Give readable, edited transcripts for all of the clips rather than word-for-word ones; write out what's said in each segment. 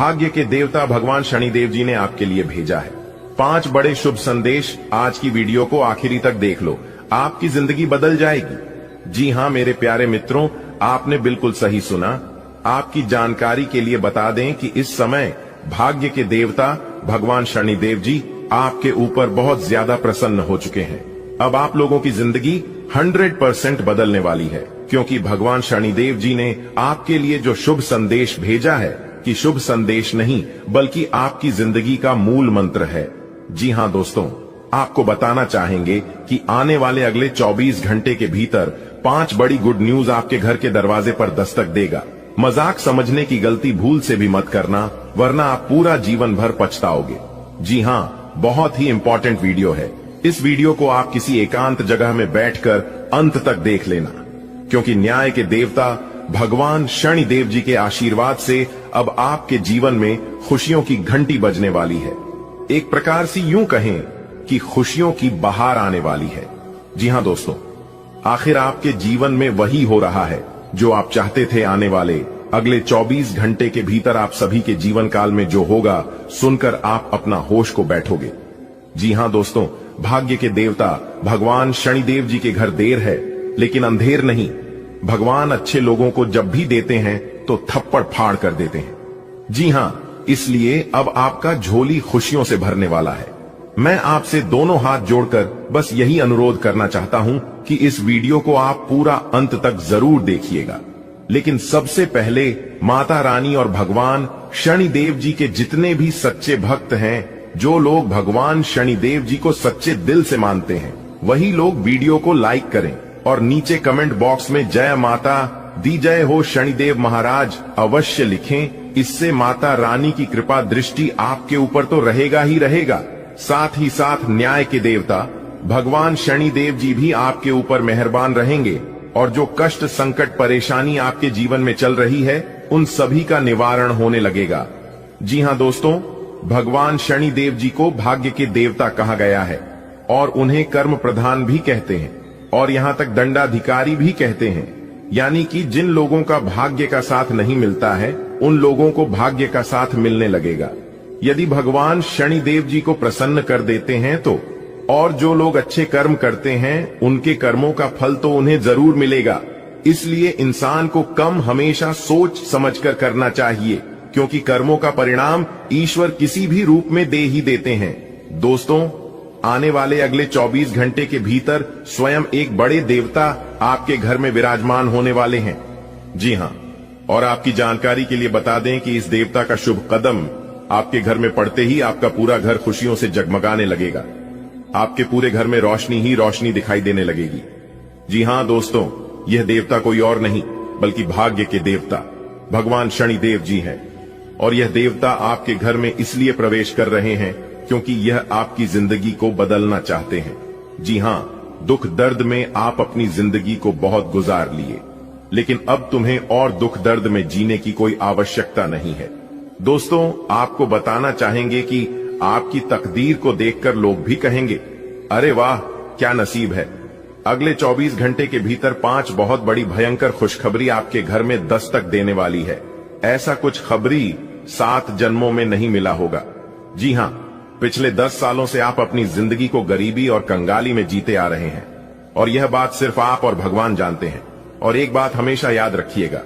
भाग्य के देवता भगवान शनिदेव जी ने आपके लिए भेजा है 5 बड़े शुभ संदेश। आज की वीडियो को आखिरी तक देख लो, आपकी जिंदगी बदल जाएगी। जी हां मेरे प्यारे मित्रों, आपने बिल्कुल सही सुना। आपकी जानकारी के लिए बता दें कि इस समय भाग्य के देवता भगवान शनिदेव जी आपके ऊपर बहुत ज्यादा प्रसन्न हो चुके हैं। अब आप लोगों की जिंदगी 100% बदलने वाली है, क्योंकि भगवान शनिदेव जी ने आपके लिए जो शुभ संदेश भेजा है कि शुभ संदेश नहीं बल्कि आपकी जिंदगी का मूल मंत्र है। जी हां दोस्तों, आपको बताना चाहेंगे कि आने वाले अगले 24 घंटे के भीतर 5 बड़ी गुड न्यूज आपके घर के दरवाजे पर दस्तक देगा। मजाक समझने की गलती भूल से भी मत करना, वरना आप पूरा जीवन भर पछताओगे। जी हां, बहुत ही इंपॉर्टेंट वीडियो है। इस वीडियो को आप किसी एकांत जगह में बैठकर अंत तक देख लेना, क्योंकि न्याय के देवता भगवान शनिदेव जी के आशीर्वाद से अब आपके जीवन में खुशियों की घंटी बजने वाली है। एक प्रकार से यूं कहें कि खुशियों की बहार आने वाली है। जी हां दोस्तों, आखिर आपके जीवन में वही हो रहा है जो आप चाहते थे। आने वाले अगले 24 घंटे के भीतर आप सभी के जीवन काल में जो होगा, सुनकर आप अपना होश को बैठोगे। जी हां दोस्तों, भाग्य के देवता भगवान शनिदेव जी के घर देर है लेकिन अंधेर नहीं। भगवान अच्छे लोगों को जब भी देते हैं तो थप्पड़ फाड़ कर देते हैं। जी हां, इसलिए अब आपका झोली खुशियों से भरने वाला है। मैं आपसे दोनों हाथ जोड़कर बस यही अनुरोध करना चाहता हूं कि इस वीडियो को आप पूरा अंत तक जरूर देखिएगा। लेकिन सबसे पहले माता रानी और भगवान शनिदेव जी के जितने भी सच्चे भक्त हैं, जो लोग भगवान शनिदेव जी को सच्चे दिल से मानते हैं, वही लोग वीडियो को लाइक करें और नीचे कमेंट बॉक्स में जय माता दी जय हो शनिदेव महाराज अवश्य लिखें। इससे माता रानी की कृपा दृष्टि आपके ऊपर तो रहेगा ही रहेगा, साथ ही साथ न्याय के देवता भगवान शनिदेव जी भी आपके ऊपर मेहरबान रहेंगे और जो कष्ट संकट परेशानी आपके जीवन में चल रही है उन सभी का निवारण होने लगेगा। जी हां दोस्तों, भगवान शनिदेव जी को भाग्य के देवता कहा गया है और उन्हें कर्म प्रधान भी कहते हैं और यहां तक दंडाधिकारी भी कहते हैं। यानी कि जिन लोगों का भाग्य का साथ नहीं मिलता है उन लोगों को भाग्य का साथ मिलने लगेगा। यदि भगवान शनिदेव जी को प्रसन्न कर देते हैं तो, और जो लोग अच्छे कर्म करते हैं उनके कर्मों का फल तो उन्हें जरूर मिलेगा। इसलिए इंसान को कम हमेशा सोच समझकर करना चाहिए, क्योंकि कर्मों का परिणाम ईश्वर किसी भी रूप में दे ही देते हैं। दोस्तों, आने वाले अगले 24 घंटे के भीतर स्वयं एक बड़े देवता आपके घर में विराजमान होने वाले हैं। जी हां, और आपकी जानकारी के लिए बता दें कि इस देवता का शुभ कदम आपके घर में पड़ते ही आपका पूरा घर खुशियों से जगमगाने लगेगा। आपके पूरे घर में रोशनी ही रोशनी दिखाई देने लगेगी। जी हां दोस्तों, यह देवता कोई और नहीं बल्कि भाग्य के देवता भगवान शनिदेव जी हैं। और यह देवता आपके घर में इसलिए प्रवेश कर रहे हैं क्योंकि यह आपकी जिंदगी को बदलना चाहते हैं। जी हां, दुख दर्द में आप अपनी जिंदगी को बहुत गुजार लिए, लेकिन अब तुम्हें और दुख दर्द में जीने की कोई आवश्यकता नहीं है। दोस्तों, आपको बताना चाहेंगे कि आपकी तकदीर को देखकर लोग भी कहेंगे, अरे वाह क्या नसीब है। अगले 24 घंटे के भीतर 5 बहुत बड़ी भयंकर खुशखबरी आपके घर में दस्तक देने वाली है। ऐसा कुछ खबरी 7 जन्मों में नहीं मिला होगा। जी हां, पिछले 10 सालों से आप अपनी जिंदगी को गरीबी और कंगाली में जीते आ रहे हैं और यह बात सिर्फ आप और भगवान जानते हैं। और एक बात हमेशा याद रखिएगा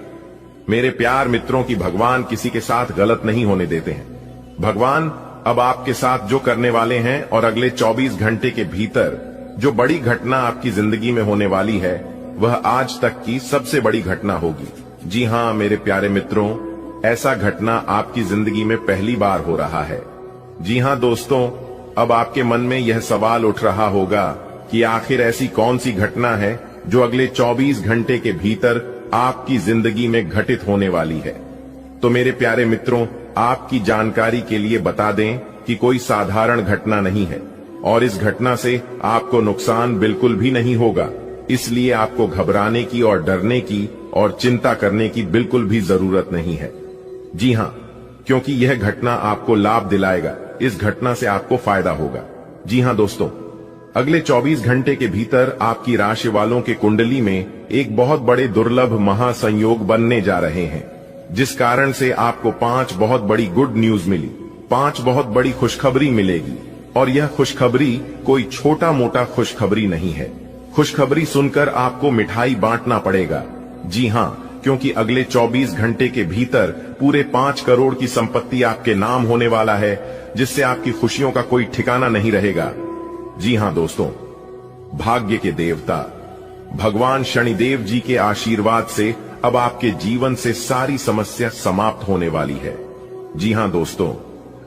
मेरे प्यार मित्रों की भगवान किसी के साथ गलत नहीं होने देते हैं। भगवान अब आपके साथ जो करने वाले हैं और अगले 24 घंटे के भीतर जो बड़ी घटना आपकी जिंदगी में होने वाली है, वह आज तक की सबसे बड़ी घटना होगी। जी हां मेरे प्यारे मित्रों, ऐसा घटना आपकी जिंदगी में पहली बार हो रहा है। जी हां दोस्तों, अब आपके मन में यह सवाल उठ रहा होगा कि आखिर ऐसी कौन सी घटना है जो अगले 24 घंटे के भीतर आपकी जिंदगी में घटित होने वाली है। तो मेरे प्यारे मित्रों, आपकी जानकारी के लिए बता दें कि कोई साधारण घटना नहीं है और इस घटना से आपको नुकसान बिल्कुल भी नहीं होगा। इसलिए आपको घबराने की और डरने की और चिंता करने की बिल्कुल भी जरूरत नहीं है। जी हां, क्योंकि यह घटना आपको लाभ दिलाएगा। इस घटना से आपको फायदा होगा। जी हां दोस्तों, अगले 24 घंटे के भीतर आपकी राशि वालों के कुंडली में एक बहुत बड़े दुर्लभ महासंयोग बनने जा रहे हैं। जिस कारण से आपको 5 बहुत बड़ी गुड न्यूज मिली, 5 बहुत बड़ी खुशखबरी मिलेगी। और यह खुशखबरी कोई छोटा मोटा खुशखबरी नहीं है। खुशखबरी सुनकर आपको मिठाई बांटना पड़ेगा। जी हां, क्योंकि अगले 24 घंटे के भीतर पूरे 5 करोड़ की संपत्ति आपके नाम होने वाला है, जिससे आपकी खुशियों का कोई ठिकाना नहीं रहेगा। जी हां दोस्तों, भाग्य के देवता भगवान शनिदेव जी के आशीर्वाद से अब आपके जीवन से सारी समस्या समाप्त होने वाली है। जी हां दोस्तों,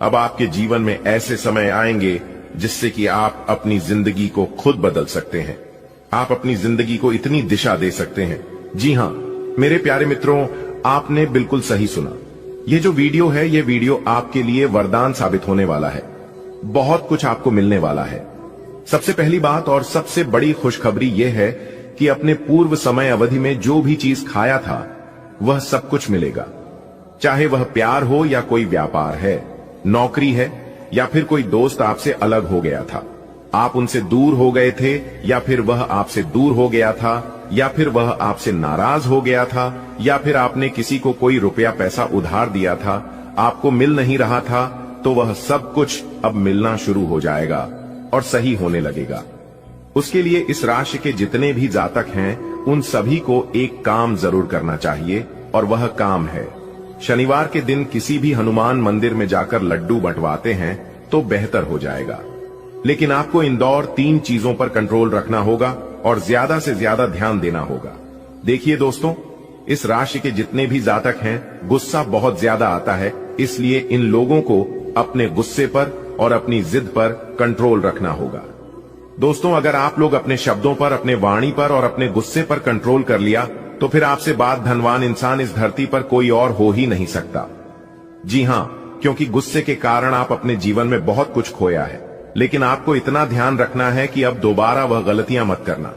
अब आपके जीवन में ऐसे समय आएंगे जिससे कि आप अपनी जिंदगी को खुद बदल सकते हैं। आप अपनी जिंदगी को इतनी दिशा दे सकते हैं। जी हां मेरे प्यारे मित्रों, आपने बिल्कुल सही सुना। ये जो वीडियो है, ये वीडियो आपके लिए वरदान साबित होने वाला है। बहुत कुछ आपको मिलने वाला है। सबसे पहली बात और सबसे बड़ी खुशखबरी यह है कि अपने पूर्व समय अवधि में जो भी चीज खाया था वह सब कुछ मिलेगा। चाहे वह प्यार हो या कोई व्यापार है, नौकरी है या फिर कोई दोस्त आपसे अलग हो गया था, आप उनसे दूर हो गए थे या फिर वह आपसे दूर हो गया था, या फिर वह आपसे नाराज हो गया था, या फिर आपने किसी को कोई रुपया पैसा उधार दिया था, आपको मिल नहीं रहा था, तो वह सब कुछ अब मिलना शुरू हो जाएगा और सही होने लगेगा। उसके लिए इस राशि के जितने भी जातक हैं, उन सभी को एक काम जरूर करना चाहिए और वह काम है शनिवार के दिन किसी भी हनुमान मंदिर में जाकर लड्डू बंटवाते हैं तो बेहतर हो जाएगा। लेकिन आपको इन दौर 3 चीजों पर कंट्रोल रखना होगा और ज्यादा से ज्यादा ध्यान देना होगा। देखिए दोस्तों, इस राशि के जितने भी जातक हैं, गुस्सा बहुत ज्यादा आता है, इसलिए इन लोगों को अपने गुस्से पर और अपनी जिद पर कंट्रोल रखना होगा। दोस्तों, अगर आप लोग अपने शब्दों पर, अपने वाणी पर और अपने गुस्से पर कंट्रोल कर लिया तो फिर आपसे बाद धनवान इंसान इस धरती पर कोई और हो ही नहीं सकता। जी हां, क्योंकि गुस्से के कारण आप अपने जीवन में बहुत कुछ खोया है। लेकिन आपको इतना ध्यान रखना है कि अब दोबारा वह गलतियां मत करना।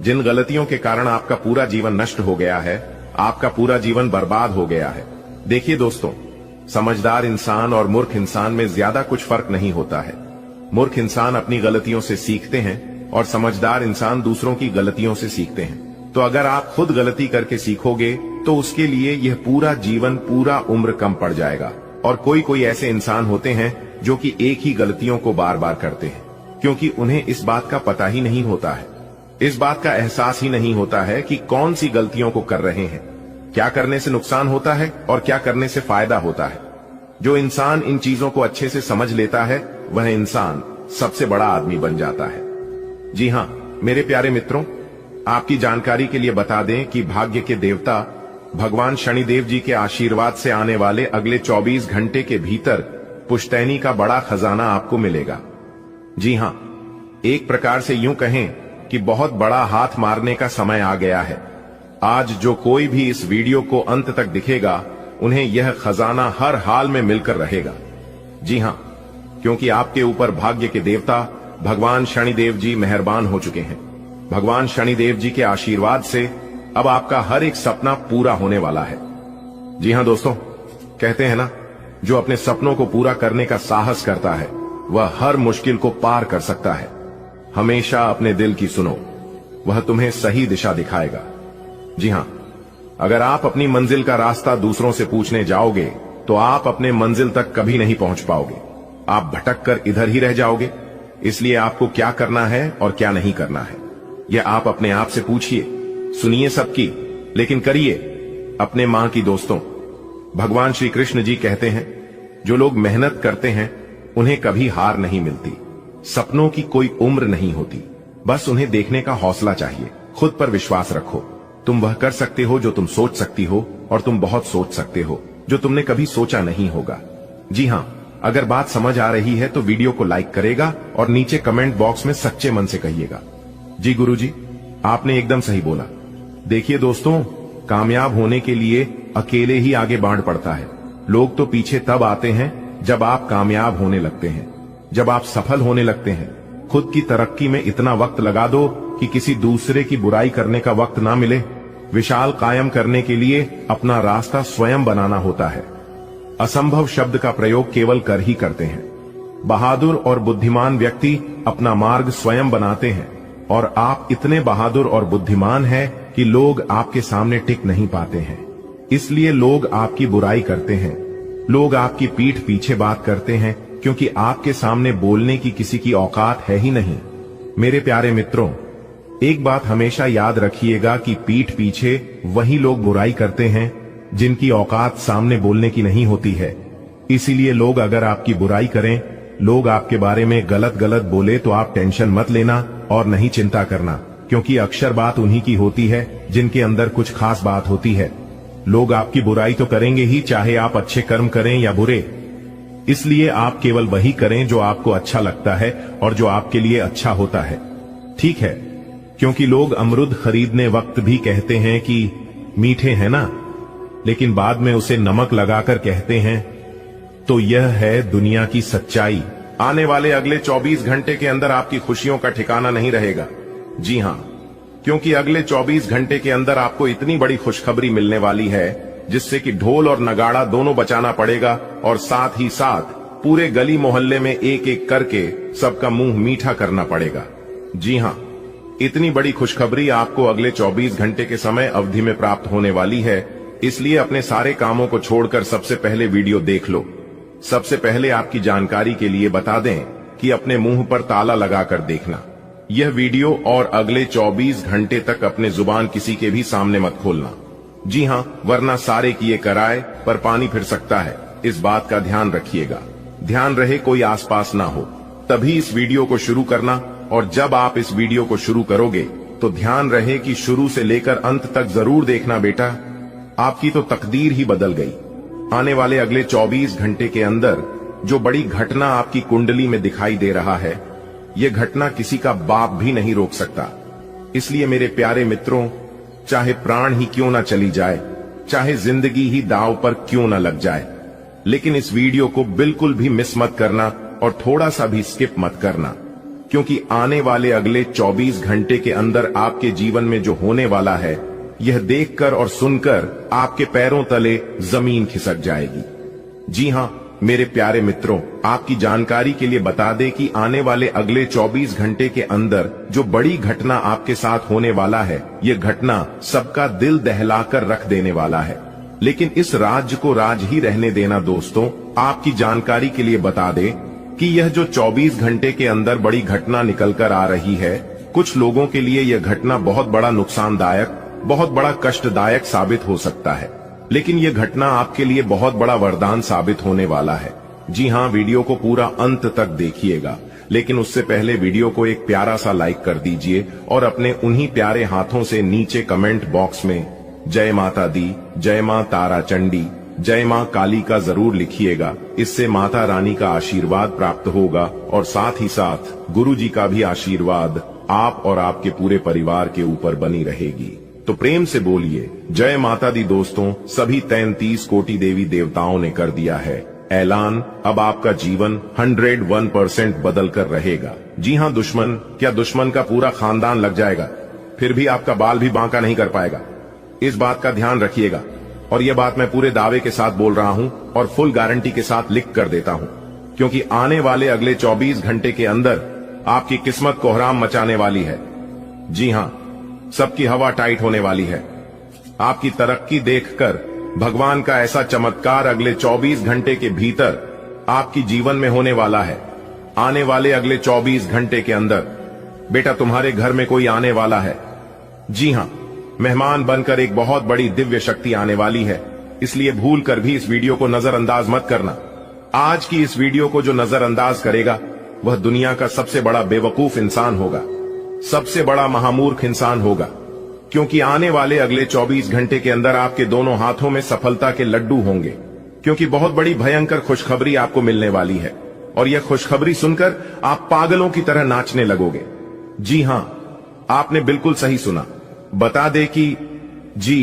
जिन गलतियों के कारण आपका पूरा जीवन नष्ट हो गया है, आपका पूरा जीवन बर्बाद हो गया है। देखिए दोस्तों, समझदार इंसान और मूर्ख इंसान में ज्यादा कुछ फर्क नहीं होता है। मूर्ख इंसान अपनी गलतियों से सीखते हैं और समझदार इंसान दूसरों की गलतियों से सीखते हैं। तो अगर आप खुद गलती करके सीखोगे तो उसके लिए यह पूरा जीवन, पूरा उम्र कम पड़ जाएगा। और कोई कोई ऐसे इंसान होते हैं जो कि एक ही गलतियों को बार बार करते हैं, क्योंकि उन्हें इस बात का पता ही नहीं होता है, इस बात का एहसास ही नहीं होता है कि कौन सी गलतियों को कर रहे हैं, क्या करने से नुकसान होता है और क्या करने से फायदा होता है। जो इंसान इन चीजों को अच्छे से समझ लेता है, वह इंसान सबसे बड़ा आदमी बन जाता है। जी हां मेरे प्यारे मित्रों, आपकी जानकारी के लिए बता दें कि भाग्य के देवता भगवान शनिदेव जी के आशीर्वाद से आने वाले अगले 24 घंटे के भीतर पुश्तैनी का बड़ा खजाना आपको मिलेगा। जी हां, एक प्रकार से यूं कहें कि बहुत बड़ा हाथ मारने का समय आ गया है। आज जो कोई भी इस वीडियो को अंत तक दिखेगा, उन्हें यह खजाना हर हाल में मिलकर रहेगा। जी हां, क्योंकि आपके ऊपर भाग्य के देवता भगवान शनिदेव जी मेहरबान हो चुके हैं। भगवान शनिदेव जी के आशीर्वाद से अब आपका हर एक सपना पूरा होने वाला है। जी हां दोस्तों, कहते हैं ना, जो अपने सपनों को पूरा करने का साहस करता है वह हर मुश्किल को पार कर सकता है। हमेशा अपने दिल की सुनो, वह तुम्हें सही दिशा दिखाएगा। जी हां, अगर आप अपनी मंजिल का रास्ता दूसरों से पूछने जाओगे तो आप अपने मंजिल तक कभी नहीं पहुंच पाओगे। आप भटक कर इधर ही रह जाओगे। इसलिए आपको क्या करना है और क्या नहीं करना है, यह आप अपने आप से पूछिए। सुनिए सबकी, लेकिन करिए अपने मां की। दोस्तों, भगवान श्री कृष्ण जी कहते हैं, जो लोग मेहनत करते हैं उन्हें कभी हार नहीं मिलती। सपनों की कोई उम्र नहीं होती, बस उन्हें देखने का हौसला चाहिए। खुद पर विश्वास रखो। तुम वह कर सकते हो जो तुम सोच सकती हो, और तुम बहुत सोच सकते हो जो तुमने कभी सोचा नहीं होगा। जी हां, अगर बात समझ आ रही है तो वीडियो को लाइक करेगा और नीचे कमेंट बॉक्स में सच्चे मन से कहिएगा, जी गुरुजी, आपने एकदम सही बोला। देखिए दोस्तों, कामयाब होने के लिए अकेले ही आगे बढ़ पड़ता है। लोग तो पीछे तब आते हैं जब आप कामयाब होने लगते हैं, जब आप सफल होने लगते हैं। खुद की तरक्की में इतना वक्त लगा दो कि किसी दूसरे की बुराई करने का वक्त ना मिले। विशाल कायम करने के लिए अपना रास्ता स्वयं बनाना होता है। असंभव शब्द का प्रयोग केवल कर ही करते हैं। बहादुर और बुद्धिमान व्यक्ति अपना मार्ग स्वयं बनाते हैं, और आप इतने बहादुर और बुद्धिमान हैं कि लोग आपके सामने टिक नहीं पाते हैं। इसलिए लोग आपकी बुराई करते हैं। लोग आपकी पीठ पीछे बात करते हैं क्योंकि आपके सामने बोलने की किसी की औकात है ही नहीं। मेरे प्यारे मित्रों, एक बात हमेशा याद रखिएगा कि पीठ पीछे वही लोग बुराई करते हैं जिनकी औकात सामने बोलने की नहीं होती है। इसीलिए लोग अगर आपकी बुराई करें, लोग आपके बारे में गलत गलत बोले तो आप टेंशन मत लेना और नहीं चिंता करना, क्योंकि अक्सर बात उन्हीं की होती है जिनके अंदर कुछ खास बात होती है। लोग आपकी बुराई तो करेंगे ही, चाहे आप अच्छे कर्म करें या बुरे। इसलिए आप केवल वही करें जो आपको अच्छा लगता है और जो आपके लिए अच्छा होता है, ठीक है? क्योंकि लोग अमरूद खरीदने वक्त भी कहते हैं कि मीठे हैं ना, लेकिन बाद में उसे नमक लगाकर कहते हैं। तो यह है दुनिया की सच्चाई। आने वाले अगले 24 घंटे के अंदर आपकी खुशियों का ठिकाना नहीं रहेगा। जी हां, क्योंकि अगले 24 घंटे के अंदर आपको इतनी बड़ी खुशखबरी मिलने वाली है जिससे कि ढोल और नगाड़ा दोनों बचाना पड़ेगा और साथ ही साथ पूरे गली मोहल्ले में एक एक करके सबका मुंह मीठा करना पड़ेगा। जी हां, इतनी बड़ी खुशखबरी आपको अगले 24 घंटे के समय अवधि में प्राप्त होने वाली है। इसलिए अपने सारे कामों को छोड़कर सबसे पहले वीडियो देख लो। सबसे पहले आपकी जानकारी के लिए बता दें कि अपने मुंह पर ताला लगाकर देखना यह वीडियो और अगले 24 घंटे तक अपने जुबान किसी के भी सामने मत खोलना। जी हां, वरना सारे किए कराए पर पानी फिर सकता है। इस बात का ध्यान रखिएगा। ध्यान रहे कोई आसपास ना हो, तभी इस वीडियो को शुरू करना। और जब आप इस वीडियो को शुरू करोगे तो ध्यान रहे कि शुरू से लेकर अंत तक जरूर देखना बेटा, आपकी तो तकदीर ही बदल गई। आने वाले अगले 24 घंटे के अंदर जो बड़ी घटना आपकी कुंडली में दिखाई दे रहा है, यह घटना किसी का बाप भी नहीं रोक सकता। इसलिए मेरे प्यारे मित्रों, चाहे प्राण ही क्यों ना चली जाए, चाहे जिंदगी ही दांव पर क्यों ना लग जाए, लेकिन इस वीडियो को बिल्कुल भी मिस मत करना और थोड़ा सा भी स्किप मत करना, क्योंकि आने वाले अगले 24 घंटे के अंदर आपके जीवन में जो होने वाला है, यह देखकर और सुनकर आपके पैरों तले जमीन खिसक जाएगी। जी हां मेरे प्यारे मित्रों, आपकी जानकारी के लिए बता दें कि आने वाले अगले 24 घंटे के अंदर जो बड़ी घटना आपके साथ होने वाला है, यह घटना सबका दिल दहलाकर रख देने वाला है। लेकिन इस राज को राज ही रहने देना दोस्तों। आपकी जानकारी के लिए बता दें कि यह जो 24 घंटे के अंदर बड़ी घटना निकल कर आ रही है, कुछ लोगों के लिए यह घटना बहुत बड़ा नुकसानदायक, बहुत बड़ा कष्टदायक साबित हो सकता है, लेकिन यह घटना आपके लिए बहुत बड़ा वरदान साबित होने वाला है। जी हां, वीडियो को पूरा अंत तक देखिएगा, लेकिन उससे पहले वीडियो को एक प्यारा सा लाइक कर दीजिए और अपने उन्हीं प्यारे हाथों से नीचे कमेंट बॉक्स में जय माता दी, जय मां तारा चंडी, जय मां काली का जरूर लिखिएगा। इससे माता रानी का आशीर्वाद प्राप्त होगा और साथ ही साथ गुरु जी का भी आशीर्वाद आप और आपके पूरे परिवार के ऊपर बनी रहेगी। तो प्रेम से बोलिए जय माता दी। दोस्तों, सभी 33 कोटि देवी देवताओं ने कर दिया है ऐलान, अब आपका जीवन 101% बदल कर रहेगा। जी हां, दुश्मन का पूरा खानदान लग जाएगा, फिर भी आपका बाल भी बांका नहीं कर पाएगा। इस बात का ध्यान रखिएगा और यह बात मैं पूरे दावे के साथ बोल रहा हूं और फुल गारंटी के साथ लिख कर देता हूं, क्योंकि आने वाले अगले 24 घंटे के अंदर आपकी किस्मत कोहराम मचाने वाली है। जी हां, सबकी हवा टाइट होने वाली है। आपकी तरक्की देखकर भगवान का ऐसा चमत्कार अगले 24 घंटे के भीतर आपकी जीवन में होने वाला है। आने वाले अगले 24 घंटे के अंदर बेटा तुम्हारे घर में कोई आने वाला है। जी हां, मेहमान बनकर एक बहुत बड़ी दिव्य शक्ति आने वाली है। इसलिए भूल कर भी इस वीडियो को नजरअंदाज मत करना। आज की इस वीडियो को जो नजरअंदाज करेगा वह दुनिया का सबसे बड़ा बेवकूफ इंसान होगा, सबसे बड़ा महामूर्ख इंसान होगा, क्योंकि आने वाले अगले 24 घंटे के अंदर आपके दोनों हाथों में सफलता के लड्डू होंगे, क्योंकि बहुत बड़ी भयंकर खुशखबरी आपको मिलने वाली है और यह खुशखबरी सुनकर आप पागलों की तरह नाचने लगोगे। जी हां, आपने बिल्कुल सही सुना। बता दे कि जी,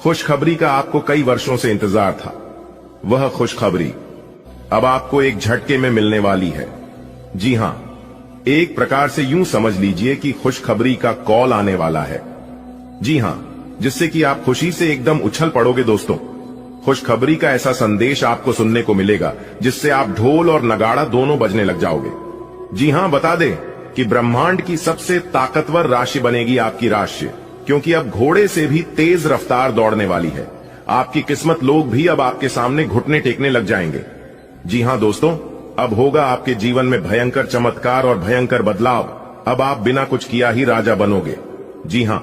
खुशखबरी का आपको कई वर्षों से इंतजार था। वह खुशखबरी अब आपको एक झटके में मिलने वाली है। जी हां, एक प्रकार से यूं समझ लीजिए कि खुशखबरी का कॉल आने वाला है। जी हां, जिससे कि आप खुशी से एकदम उछल पड़ोगे। दोस्तों, खुशखबरी का ऐसा संदेश आपको सुनने को मिलेगा जिससे आप ढोल और नगाड़ा दोनों बजने लग जाओगे। जी हां, बता दें कि ब्रह्मांड की सबसे ताकतवर राशि बनेगी आपकी राशि, क्योंकि अब घोड़े से भी तेज रफ्तार दौड़ने वाली है। आपकी किस्मत लोग भी अब आपके सामने घुटने टेकने लग जाएंगे। जी हां दोस्तों, अब होगा आपके जीवन में भयंकर चमत्कार और भयंकर बदलाव। अब आप बिना कुछ किया ही राजा बनोगे। जी हां,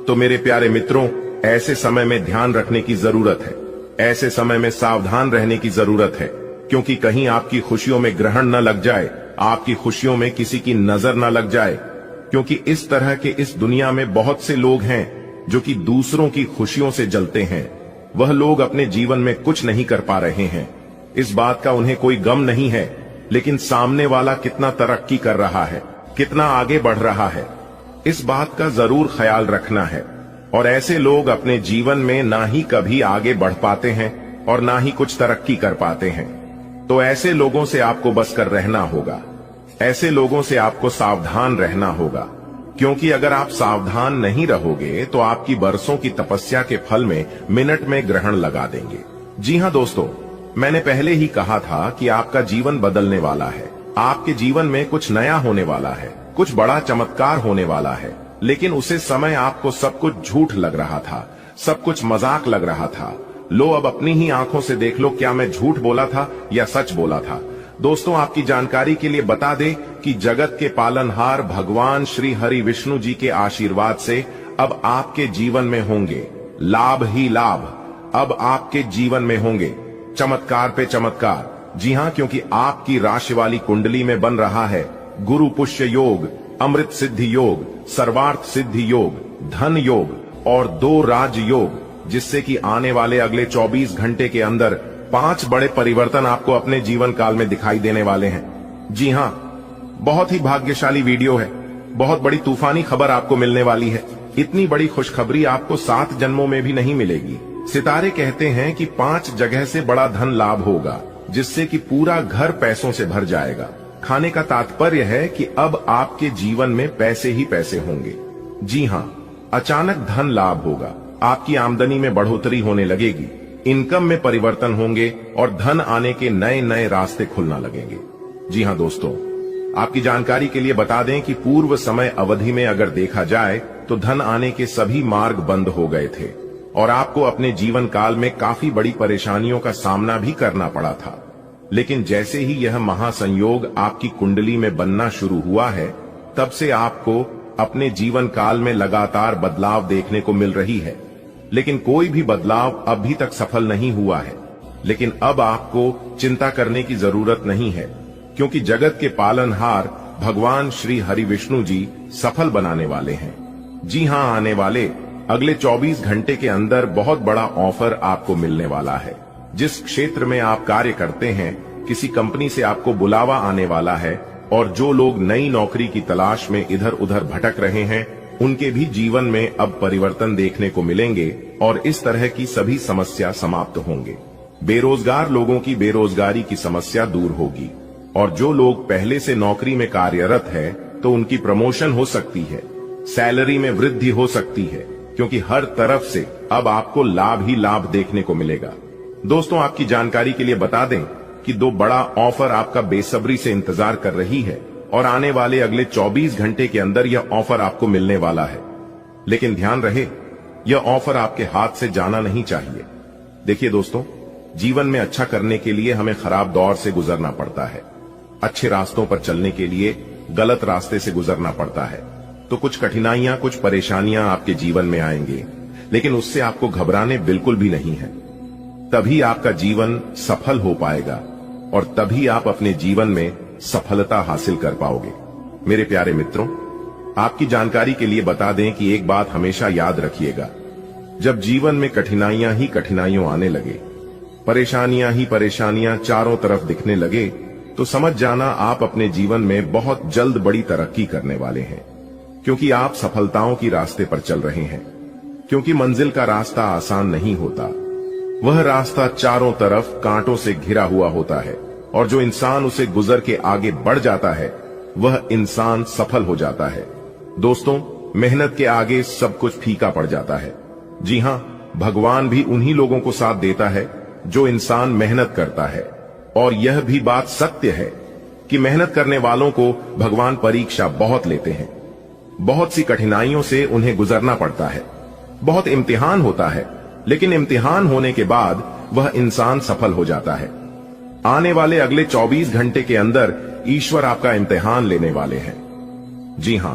तो मेरे प्यारे मित्रों, ऐसे समय में ध्यान रखने की जरूरत है, ऐसे समय में सावधान रहने की जरूरत है, क्योंकि कहीं आपकी खुशियों में ग्रहण न लग जाए, आपकी खुशियों में किसी की नजर न लग जाए। क्योंकि इस तरह के इस दुनिया में बहुत से लोग हैं जो कि दूसरों की खुशियों से जलते हैं। वह लोग अपने जीवन में कुछ नहीं कर पा रहे हैं, इस बात का उन्हें कोई गम नहीं है, लेकिन सामने वाला कितना तरक्की कर रहा है, कितना आगे बढ़ रहा है, इस बात का जरूर ख्याल रखना है। और ऐसे लोग अपने जीवन में ना ही कभी आगे बढ़ पाते हैं और ना ही कुछ तरक्की कर पाते हैं। तो ऐसे लोगों से आपको बच कर रहना होगा, ऐसे लोगों से आपको सावधान रहना होगा, क्योंकि अगर आप सावधान नहीं रहोगे तो आपकी बरसों की तपस्या के फल में मिनट में ग्रहण लगा देंगे। जी हां दोस्तों, मैंने पहले ही कहा था कि आपका जीवन बदलने वाला है, आपके जीवन में कुछ नया होने वाला है, कुछ बड़ा चमत्कार होने वाला है। लेकिन उसे समय आपको सब कुछ झूठ लग रहा था, सब कुछ मजाक लग रहा था। लो अब अपनी ही आंखों से देख लो, क्या मैं झूठ बोला था या सच बोला था। दोस्तों, आपकी जानकारी के लिए बता दें कि जगत के पालनहार भगवान श्री हरि विष्णु जी के आशीर्वाद से अब आपके जीवन में होंगे लाभ ही लाभ। अब आपके जीवन में होंगे चमत्कार पे चमत्कार। जी हां, क्योंकि आपकी राशि वाली कुंडली में बन रहा है गुरु पुष्य योग, अमृत सिद्धि योग, सर्वार्थ सिद्धि योग, धन योग और 2 राज योग, जिससे कि आने वाले अगले 24 घंटे के अंदर 5 बड़े परिवर्तन आपको अपने जीवन काल में दिखाई देने वाले हैं। जी हां, बहुत ही भाग्यशाली वीडियो है, बहुत बड़ी तूफानी खबर आपको मिलने वाली है। इतनी बड़ी खुशखबरी आपको 7 जन्मों में भी नहीं मिलेगी। सितारे कहते हैं कि 5 जगह से बड़ा धन लाभ होगा, जिससे कि पूरा घर पैसों से भर जाएगा। खाने का तात्पर्य है कि अब आपके जीवन में पैसे ही पैसे होंगे। जी हां, अचानक धन लाभ होगा, आपकी आमदनी में बढ़ोतरी होने लगेगी, इनकम में परिवर्तन होंगे और धन आने के नए नए रास्ते खुलना लगेंगे। जी हां दोस्तों, आपकी जानकारी के लिए बता दें कि पूर्व समय अवधि में अगर देखा जाए तो धन आने के सभी मार्ग बंद हो गए थे और आपको अपने जीवन काल में काफी बड़ी परेशानियों का सामना भी करना पड़ा था। लेकिन जैसे ही यह महासंयोग आपकी कुंडली में बनना शुरू हुआ है, तब से आपको अपने जीवन काल में लगातार बदलाव देखने को मिल रही है। लेकिन कोई भी बदलाव अभी तक सफल नहीं हुआ है। लेकिन अब आपको चिंता करने की जरूरत नहीं है, क्योंकि जगत के पालनहार भगवान श्री हरि विष्णु जी सफल बनाने वाले हैं। जी हां, आने वाले अगले 24 घंटे के अंदर बहुत बड़ा ऑफर आपको मिलने वाला है। जिस क्षेत्र में आप कार्य करते हैं, किसी कंपनी से आपको बुलावा आने वाला है और जो लोग नई नौकरी की तलाश में इधर उधर भटक रहे हैं, उनके भी जीवन में अब परिवर्तन देखने को मिलेंगे और इस तरह की सभी समस्या समाप्त होंगे। बेरोजगार लोगों की बेरोजगारी की समस्या दूर होगी और जो लोग पहले से नौकरी में कार्यरत है तो उनकी प्रमोशन हो सकती है, सैलरी में वृद्धि हो सकती है, क्योंकि हर तरफ से अब आपको लाभ ही लाभ देखने को मिलेगा। दोस्तों, आपकी जानकारी के लिए बता दें कि 2 बड़ा ऑफर आपका बेसब्री से इंतजार कर रही है और आने वाले अगले 24 घंटे के अंदर यह ऑफर आपको मिलने वाला है। लेकिन ध्यान रहे, यह ऑफर आपके हाथ से जाना नहीं चाहिए। देखिए दोस्तों, जीवन में अच्छा करने के लिए हमें खराब दौर से गुजरना पड़ता है, अच्छे रास्तों पर चलने के लिए गलत रास्ते से गुजरना पड़ता है। तो कुछ कठिनाइयां, कुछ परेशानियां आपके जीवन में आएंगे, लेकिन उससे आपको घबराने बिल्कुल भी नहीं है। तभी आपका जीवन सफल हो पाएगा और तभी आप अपने जीवन में सफलता हासिल कर पाओगे। मेरे प्यारे मित्रों, आपकी जानकारी के लिए बता दें कि एक बात हमेशा याद रखिएगा, जब जीवन में कठिनाइयां ही कठिनाइयां आने लगे, परेशानियां ही परेशानियां चारों तरफ दिखने लगे, तो समझ जाना आप अपने जीवन में बहुत जल्द बड़ी तरक्की करने वाले हैं, क्योंकि आप सफलताओं की रास्ते पर चल रहे हैं। क्योंकि मंजिल का रास्ता आसान नहीं होता, वह रास्ता चारों तरफ कांटों से घिरा हुआ होता है और जो इंसान उसे गुजर के आगे बढ़ जाता है, वह इंसान सफल हो जाता है। दोस्तों, मेहनत के आगे सब कुछ फीका पड़ जाता है। जी हां, भगवान भी उन्हीं लोगों को साथ देता है जो इंसान मेहनत करता है। और यह भी बात सत्य है कि मेहनत करने वालों को भगवान परीक्षा बहुत लेते हैं, बहुत सी कठिनाइयों से उन्हें गुजरना पड़ता है, बहुत इम्तिहान होता है, लेकिन इम्तिहान होने के बाद वह इंसान सफल हो जाता है। आने वाले अगले 24 घंटे के अंदर ईश्वर आपका इम्तिहान लेने वाले हैं। जी हां,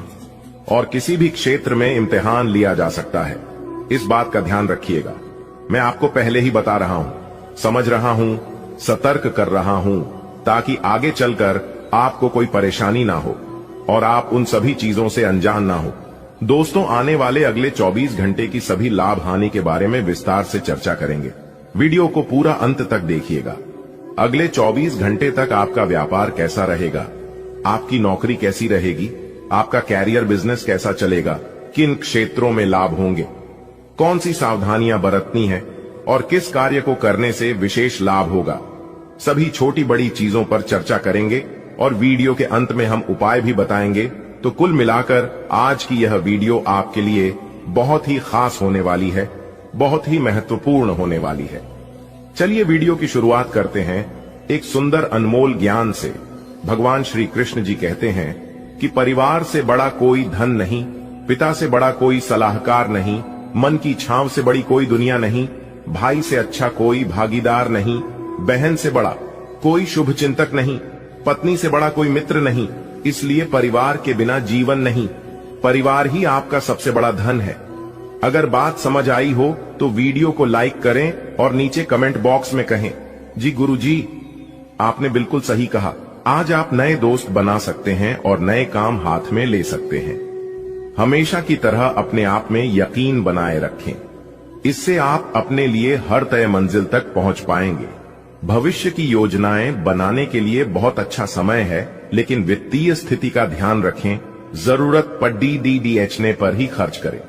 और किसी भी क्षेत्र में इम्तिहान लिया जा सकता है, इस बात का ध्यान रखिएगा। मैं आपको पहले ही बता रहा हूं, समझ रहा हूं, सतर्क कर रहा हूं, ताकि आगे चलकर आपको कोई परेशानी ना हो और आप उन सभी चीजों से अनजान ना हो। दोस्तों, आने वाले अगले 24 घंटे की सभी लाभ हानि के बारे में विस्तार से चर्चा करेंगे। वीडियो को पूरा अंत तक देखिएगा। अगले 24 घंटे तक आपका व्यापार कैसा रहेगा, आपकी नौकरी कैसी रहेगी, आपका कैरियर बिजनेस कैसा चलेगा, किन क्षेत्रों में लाभ होंगे, कौन सी सावधानियां बरतनी है और किस कार्य को करने से विशेष लाभ होगा, सभी छोटी बड़ी चीजों पर चर्चा करेंगे और वीडियो के अंत में हम उपाय भी बताएंगे। तो कुल मिलाकर आज की यह वीडियो आपके लिए बहुत ही खास होने वाली है, बहुत ही महत्वपूर्ण होने वाली है। चलिए वीडियो की शुरुआत करते हैं एक सुंदर अनमोल ज्ञान से। भगवान श्री कृष्ण जी कहते हैं कि परिवार से बड़ा कोई धन नहीं, पिता से बड़ा कोई सलाहकार नहीं, मन की छांव से बड़ी कोई दुनिया नहीं, भाई से अच्छा कोई भागीदार नहीं, बहन से बड़ा कोई शुभ चिंतक नहीं, पत्नी से बड़ा कोई मित्र नहीं। इसलिए परिवार के बिना जीवन नहीं, परिवार ही आपका सबसे बड़ा धन है। अगर बात समझ आई हो तो वीडियो को लाइक करें और नीचे कमेंट बॉक्स में कहें, जी गुरुजी, आपने बिल्कुल सही कहा। आज आप नए दोस्त बना सकते हैं और नए काम हाथ में ले सकते हैं। हमेशा की तरह अपने आप में यकीन बनाए रखें, इससे आप अपने लिए हर तय मंजिल तक पहुंच पाएंगे। भविष्य की योजनाएं बनाने के लिए बहुत अच्छा समय है, लेकिन वित्तीय स्थिति का ध्यान रखें। जरूरत पर DDDHने पर ही खर्च करें।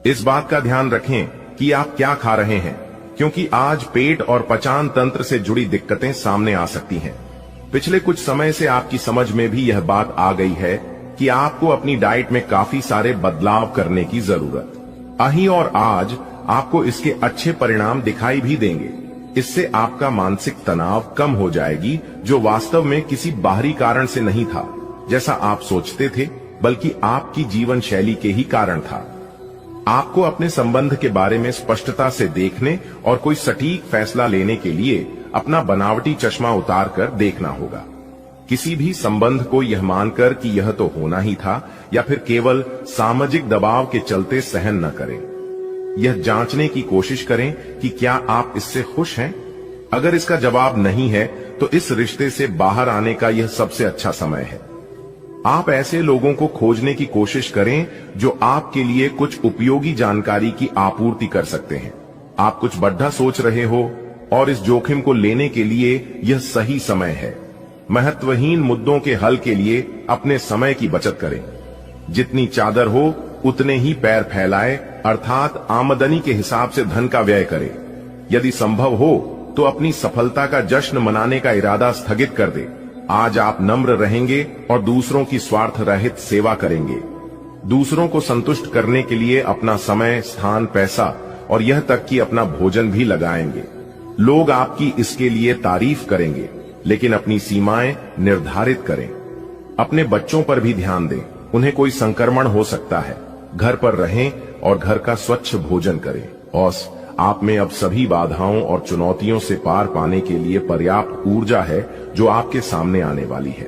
इस बात का ध्यान रखें कि आप क्या खा रहे हैं, क्योंकि आज पेट और पचान तंत्र से जुड़ी दिक्कतें सामने आ सकती हैं। पिछले कुछ समय से आपकी समझ में भी यह बात आ गई है कि आपको अपनी डाइट में काफी सारे बदलाव करने की जरूरत। अहीं और आज आपको इसके अच्छे परिणाम दिखाई भी देंगे। इससे आपका मानसिक तनाव कम हो जाएगी, जो वास्तव में किसी बाहरी कारण से नहीं था जैसा आप सोचते थे, बल्कि आपकी जीवन शैली के ही कारण था। आपको अपने संबंध के बारे में स्पष्टता से देखने और कोई सटीक फैसला लेने के लिए अपना बनावटी चश्मा उतार कर देखना होगा। किसी भी संबंध को यह मानकर कि यह तो होना ही था, या फिर केवल सामाजिक दबाव के चलते सहन न करें। यह जांचने की कोशिश करें कि क्या आप इससे खुश हैं। अगर इसका जवाब नहीं है तो इस रिश्ते से बाहर आने का यह सबसे अच्छा समय है। आप ऐसे लोगों को खोजने की कोशिश करें जो आपके लिए कुछ उपयोगी जानकारी की आपूर्ति कर सकते हैं। आप कुछ बड़ा सोच रहे हो और इस जोखिम को लेने के लिए यह सही समय है। महत्वहीन मुद्दों के हल के लिए अपने समय की बचत करें। जितनी चादर हो उतने ही पैर फैलाए, अर्थात आमदनी के हिसाब से धन का व्यय करें। यदि संभव हो तो अपनी सफलता का जश्न मनाने का इरादा स्थगित कर दे। आज आप नम्र रहेंगे और दूसरों की स्वार्थ रहित सेवा करेंगे। दूसरों को संतुष्ट करने के लिए अपना समय, स्थान, पैसा और यह तक कि अपना भोजन भी लगाएंगे। लोग आपकी इसके लिए तारीफ करेंगे, लेकिन अपनी सीमाएं निर्धारित करें। अपने बच्चों पर भी ध्यान दें, उन्हें कोई संक्रमण हो सकता है। घर पर रहें और घर का स्वच्छ भोजन करें। और आप में अब सभी बाधाओं और चुनौतियों से पार पाने के लिए पर्याप्त ऊर्जा है जो आपके सामने आने वाली है।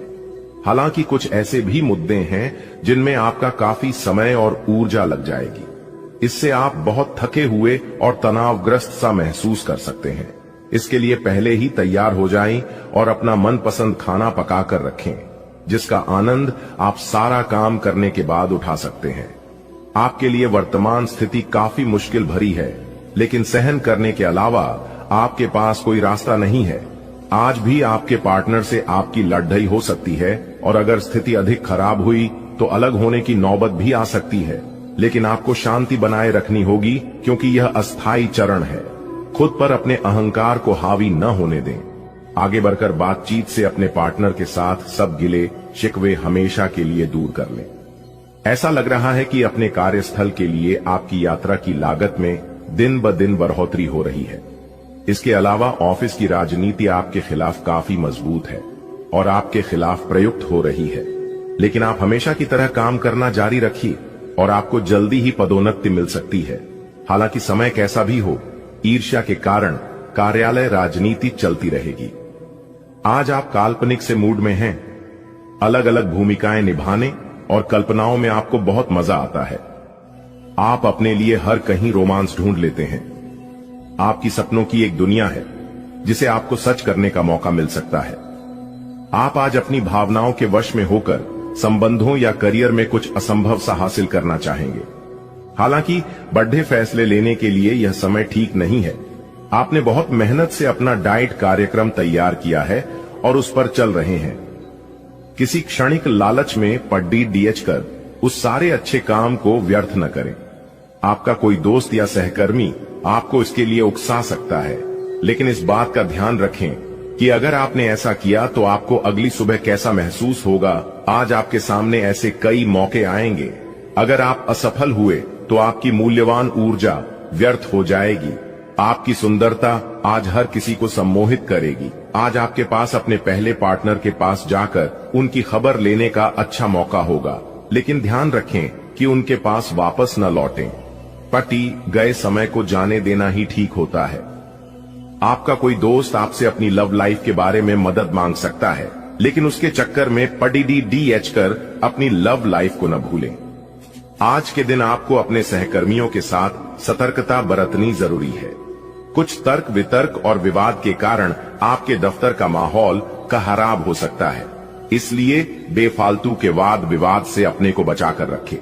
हालांकि कुछ ऐसे भी मुद्दे हैं जिनमें आपका काफी समय और ऊर्जा लग जाएगी। इससे आप बहुत थके हुए और तनावग्रस्त सा महसूस कर सकते हैं। इसके लिए पहले ही तैयार हो जाएं और अपना मनपसंद खाना पका कर रखें, जिसका आनंद आप सारा काम करने के बाद उठा सकते हैं। आपके लिए वर्तमान स्थिति काफी मुश्किल भरी है, लेकिन सहन करने के अलावा आपके पास कोई रास्ता नहीं है। आज भी आपके पार्टनर से आपकी लड़ाई हो सकती है और अगर स्थिति अधिक खराब हुई तो अलग होने की नौबत भी आ सकती है। लेकिन आपको शांति बनाए रखनी होगी, क्योंकि यह अस्थायी चरण है। खुद पर अपने अहंकार को हावी न होने दें। आगे बढ़कर बातचीत से अपने पार्टनर के साथ सब गिले शिकवे हमेशा के लिए दूर कर लें। ऐसा लग रहा है कि अपने कार्यस्थल के लिए आपकी यात्रा की लागत में दिन ब दिन बढ़ोतरी हो रही है। इसके अलावा ऑफिस की राजनीति आपके खिलाफ काफी मजबूत है और आपके खिलाफ प्रयुक्त हो रही है। लेकिन आप हमेशा की तरह काम करना जारी रखिए और आपको जल्दी ही पदोन्नति मिल सकती है। हालांकि समय कैसा भी हो, ईर्ष्या के कारण कार्यालय राजनीति चलती रहेगी। आज आप काल्पनिक से मूड में हैं। अलग अलग भूमिकाएं निभाने और कल्पनाओं में आपको बहुत मजा आता है। आप अपने लिए हर कहीं रोमांस ढूंढ लेते हैं। आपकी सपनों की एक दुनिया है जिसे आपको सच करने का मौका मिल सकता है। आप आज अपनी भावनाओं के वश में होकर संबंधों या करियर में कुछ असंभव सा हासिल करना चाहेंगे। हालांकि बड़े फैसले लेने के लिए यह समय ठीक नहीं है। आपने बहुत मेहनत से अपना डाइट कार्यक्रम तैयार किया है और उस पर चल रहे हैं। किसी क्षणिक लालच में पड्डी डीएच कर उस सारे अच्छे काम को व्यर्थ न करें। आपका कोई दोस्त या सहकर्मी आपको इसके लिए उकसा सकता है, लेकिन इस बात का ध्यान रखें कि अगर आपने ऐसा किया तो आपको अगली सुबह कैसा महसूस होगा। आज आपके सामने ऐसे कई मौके आएंगे। अगर आप असफल हुए तो आपकी मूल्यवान ऊर्जा व्यर्थ हो जाएगी। आपकी सुंदरता आज हर किसी को सम्मोहित करेगी। आज आपके पास अपने पहले पार्टनर के पास जाकर उनकी खबर लेने का अच्छा मौका होगा, लेकिन ध्यान रखें कि उनके पास वापस न लौटें। पति गए समय को जाने देना ही ठीक होता है। आपका कोई दोस्त आपसे अपनी लव लाइफ के बारे में मदद मांग सकता है, लेकिन उसके चक्कर में पडी डीएच कर अपनी लव लाइफ को न भूलें। आज के दिन आपको अपने सहकर्मियों के साथ सतर्कता बरतनी जरूरी है। कुछ तर्क वितर्क और विवाद के कारण आपके दफ्तर का माहौल खराब हो सकता है, इसलिए बेफालतू के वाद विवाद से अपने को बचाकर रखें।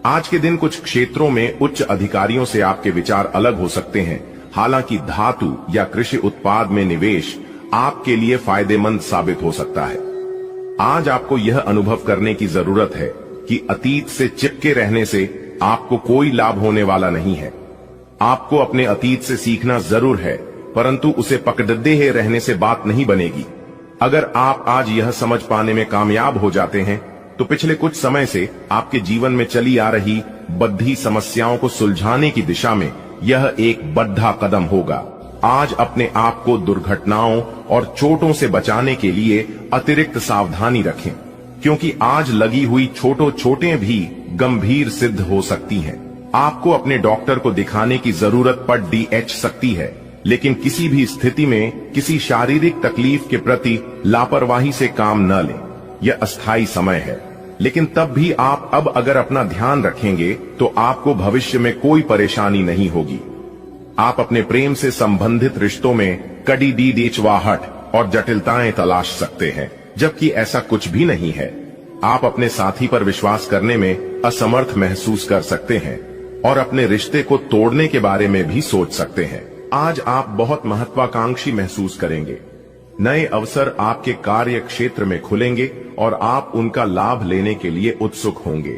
आज के दिन कुछ क्षेत्रों में उच्च अधिकारियों से आपके विचार अलग हो सकते हैं। हालांकि धातु या कृषि उत्पाद में निवेश आपके लिए फायदेमंद साबित हो सकता है। आज आपको यह अनुभव करने की जरूरत है कि अतीत से चिपके रहने से आपको कोई लाभ होने वाला नहीं है। आपको अपने अतीत से सीखना जरूर है, परंतु उसे पकड़े रहने से बात नहीं बनेगी। अगर आप आज यह समझ पाने में कामयाब हो जाते हैं तो पिछले कुछ समय से आपके जीवन में चली आ रही बद्धी समस्याओं को सुलझाने की दिशा में यह एक बड़ा कदम होगा। आज अपने आप को दुर्घटनाओं और चोटों से बचाने के लिए अतिरिक्त सावधानी रखें, क्योंकि आज लगी हुई चोटें भी गंभीर सिद्ध हो सकती हैं। आपको अपने डॉक्टर को दिखाने की जरूरत पड़ डीएच सकती है, लेकिन किसी भी स्थिति में किसी शारीरिक तकलीफ के प्रति लापरवाही से काम न लें। यह अस्थायी समय है, लेकिन तब भी आप अब अगर अपना ध्यान रखेंगे तो आपको भविष्य में कोई परेशानी नहीं होगी। आप अपने प्रेम से संबंधित रिश्तों में कड़ी डीचवाहट और जटिलताएं तलाश सकते हैं, जबकि ऐसा कुछ भी नहीं है। आप अपने साथी पर विश्वास करने में असमर्थ महसूस कर सकते हैं और अपने रिश्ते को तोड़ने के बारे में भी सोच सकते हैं। आज आप बहुत महत्वाकांक्षी महसूस करेंगे। नए अवसर आपके कार्य क्षेत्र में खुलेंगे और आप उनका लाभ लेने के लिए उत्सुक होंगे।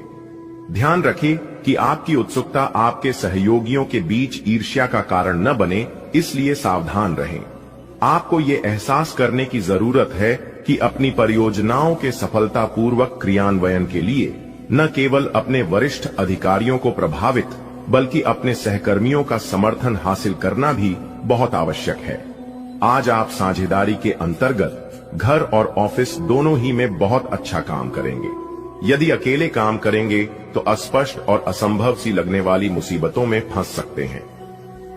ध्यान रखें कि आपकी उत्सुकता आपके सहयोगियों के बीच ईर्ष्या का कारण न बने, इसलिए सावधान रहें। आपको ये एहसास करने की जरूरत है कि अपनी परियोजनाओं के सफलतापूर्वक क्रियान्वयन के लिए न केवल अपने वरिष्ठ अधिकारियों को प्रभावित बल्कि अपने सहकर्मियों का समर्थन हासिल करना भी बहुत आवश्यक है। आज आप साझेदारी के अंतर्गत घर और ऑफिस दोनों ही में बहुत अच्छा काम करेंगे। यदि अकेले काम करेंगे तो अस्पष्ट और असंभव सी लगने वाली मुसीबतों में फंस सकते हैं।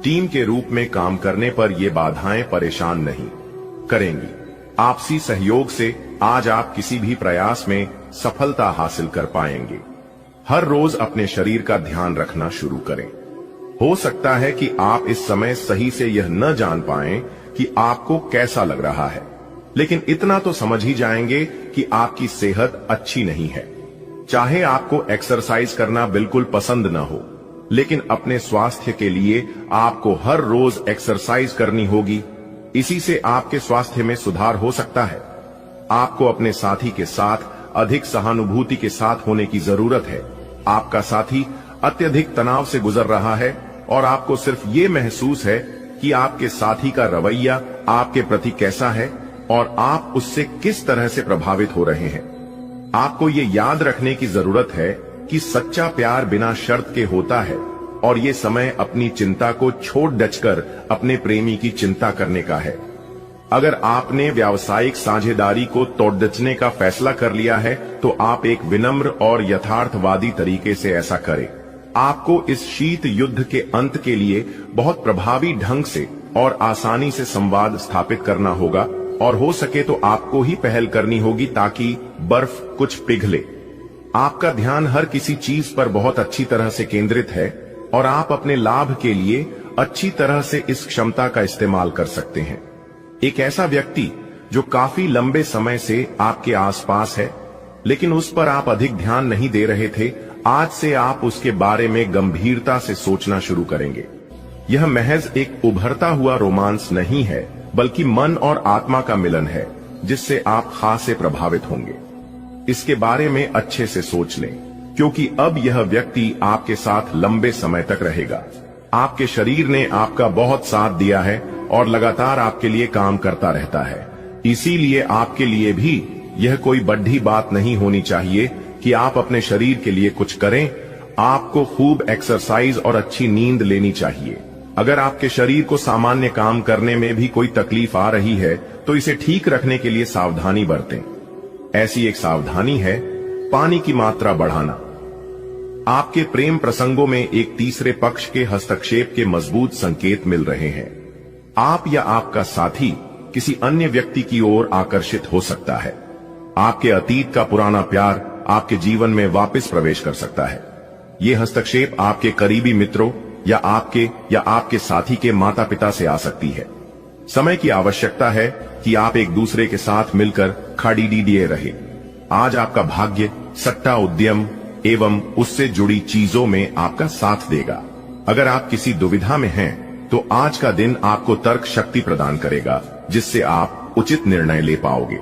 टीम के रूप में काम करने पर ये बाधाएं परेशान नहीं करेंगी। आपसी सहयोग से आज आप किसी भी प्रयास में सफलता हासिल कर पाएंगे। हर रोज अपने शरीर का ध्यान रखना शुरू करें। हो सकता है कि आप इस समय सही से यह न जान पाएं कि आपको कैसा लग रहा है, लेकिन इतना तो समझ ही जाएंगे कि आपकी सेहत अच्छी नहीं है। चाहे आपको एक्सरसाइज करना बिल्कुल पसंद न हो, लेकिन अपने स्वास्थ्य के लिए आपको हर रोज एक्सरसाइज करनी होगी। इसी से आपके स्वास्थ्य में सुधार हो सकता है। आपको अपने साथी के साथ अधिक सहानुभूति के साथ होने की जरूरत है। आपका साथी अत्यधिक तनाव से गुजर रहा है और आपको सिर्फ ये महसूस है कि आपके साथी का रवैया आपके प्रति कैसा है और आप उससे किस तरह से प्रभावित हो रहे हैं। आपको ये याद रखने की जरूरत है कि सच्चा प्यार बिना शर्त के होता है और ये समय अपनी चिंता को छोड़ डचकर अपने प्रेमी की चिंता करने का है। अगर आपने व्यावसायिक साझेदारी को तोड़ने का फैसला कर लिया है तो आप एक विनम्र और यथार्थवादी तरीके से ऐसा करें। आपको इस शीत युद्ध के अंत के लिए बहुत प्रभावी ढंग से और आसानी से संवाद स्थापित करना होगा, और हो सके तो आपको ही पहल करनी होगी ताकि बर्फ कुछ पिघले। आपका ध्यान हर किसी चीज पर बहुत अच्छी तरह से केंद्रित है और आप अपने लाभ के लिए अच्छी तरह से इस क्षमता का इस्तेमाल कर सकते हैं। एक ऐसा व्यक्ति जो काफी लंबे समय से आपके आसपास है लेकिन उस पर आप अधिक ध्यान नहीं दे रहे थे, आज से आप उसके बारे में गंभीरता से सोचना शुरू करेंगे। यह महज एक उभरता हुआ रोमांस नहीं है, बल्कि मन और आत्मा का मिलन है जिससे आप खासे प्रभावित होंगे। इसके बारे में अच्छे से सोच लें, क्योंकि अब यह व्यक्ति आपके साथ लंबे समय तक रहेगा। आपके शरीर ने आपका बहुत साथ दिया है और लगातार आपके लिए काम करता रहता है, इसीलिए आपके लिए भी यह कोई बड़ी बात नहीं होनी चाहिए कि आप अपने शरीर के लिए कुछ करें। आपको खूब एक्सरसाइज और अच्छी नींद लेनी चाहिए। अगर आपके शरीर को सामान्य काम करने में भी कोई तकलीफ आ रही है तो इसे ठीक रखने के लिए सावधानी बरतें। ऐसी एक सावधानी है पानी की मात्रा बढ़ाना। आपके प्रेम प्रसंगों में एक तीसरे पक्ष के हस्तक्षेप के मजबूत संकेत मिल रहे हैं। आप या आपका साथी किसी अन्य व्यक्ति की ओर आकर्षित हो सकता है। आपके अतीत का पुराना प्यार आपके जीवन में वापस प्रवेश कर सकता है। ये हस्तक्षेप आपके करीबी मित्रों या आपके साथी के माता पिता से आ सकती है। समय की आवश्यकता है कि आप एक दूसरे के साथ मिलकर खड़ीडीडिए रहे। आज आपका भाग्य सट्टा उद्यम एवं उससे जुड़ी चीजों में आपका साथ देगा। अगर आप किसी दुविधा में हैं, तो आज का दिन आपको तर्क शक्ति प्रदान करेगा, जिससे आप उचित निर्णय ले पाओगे।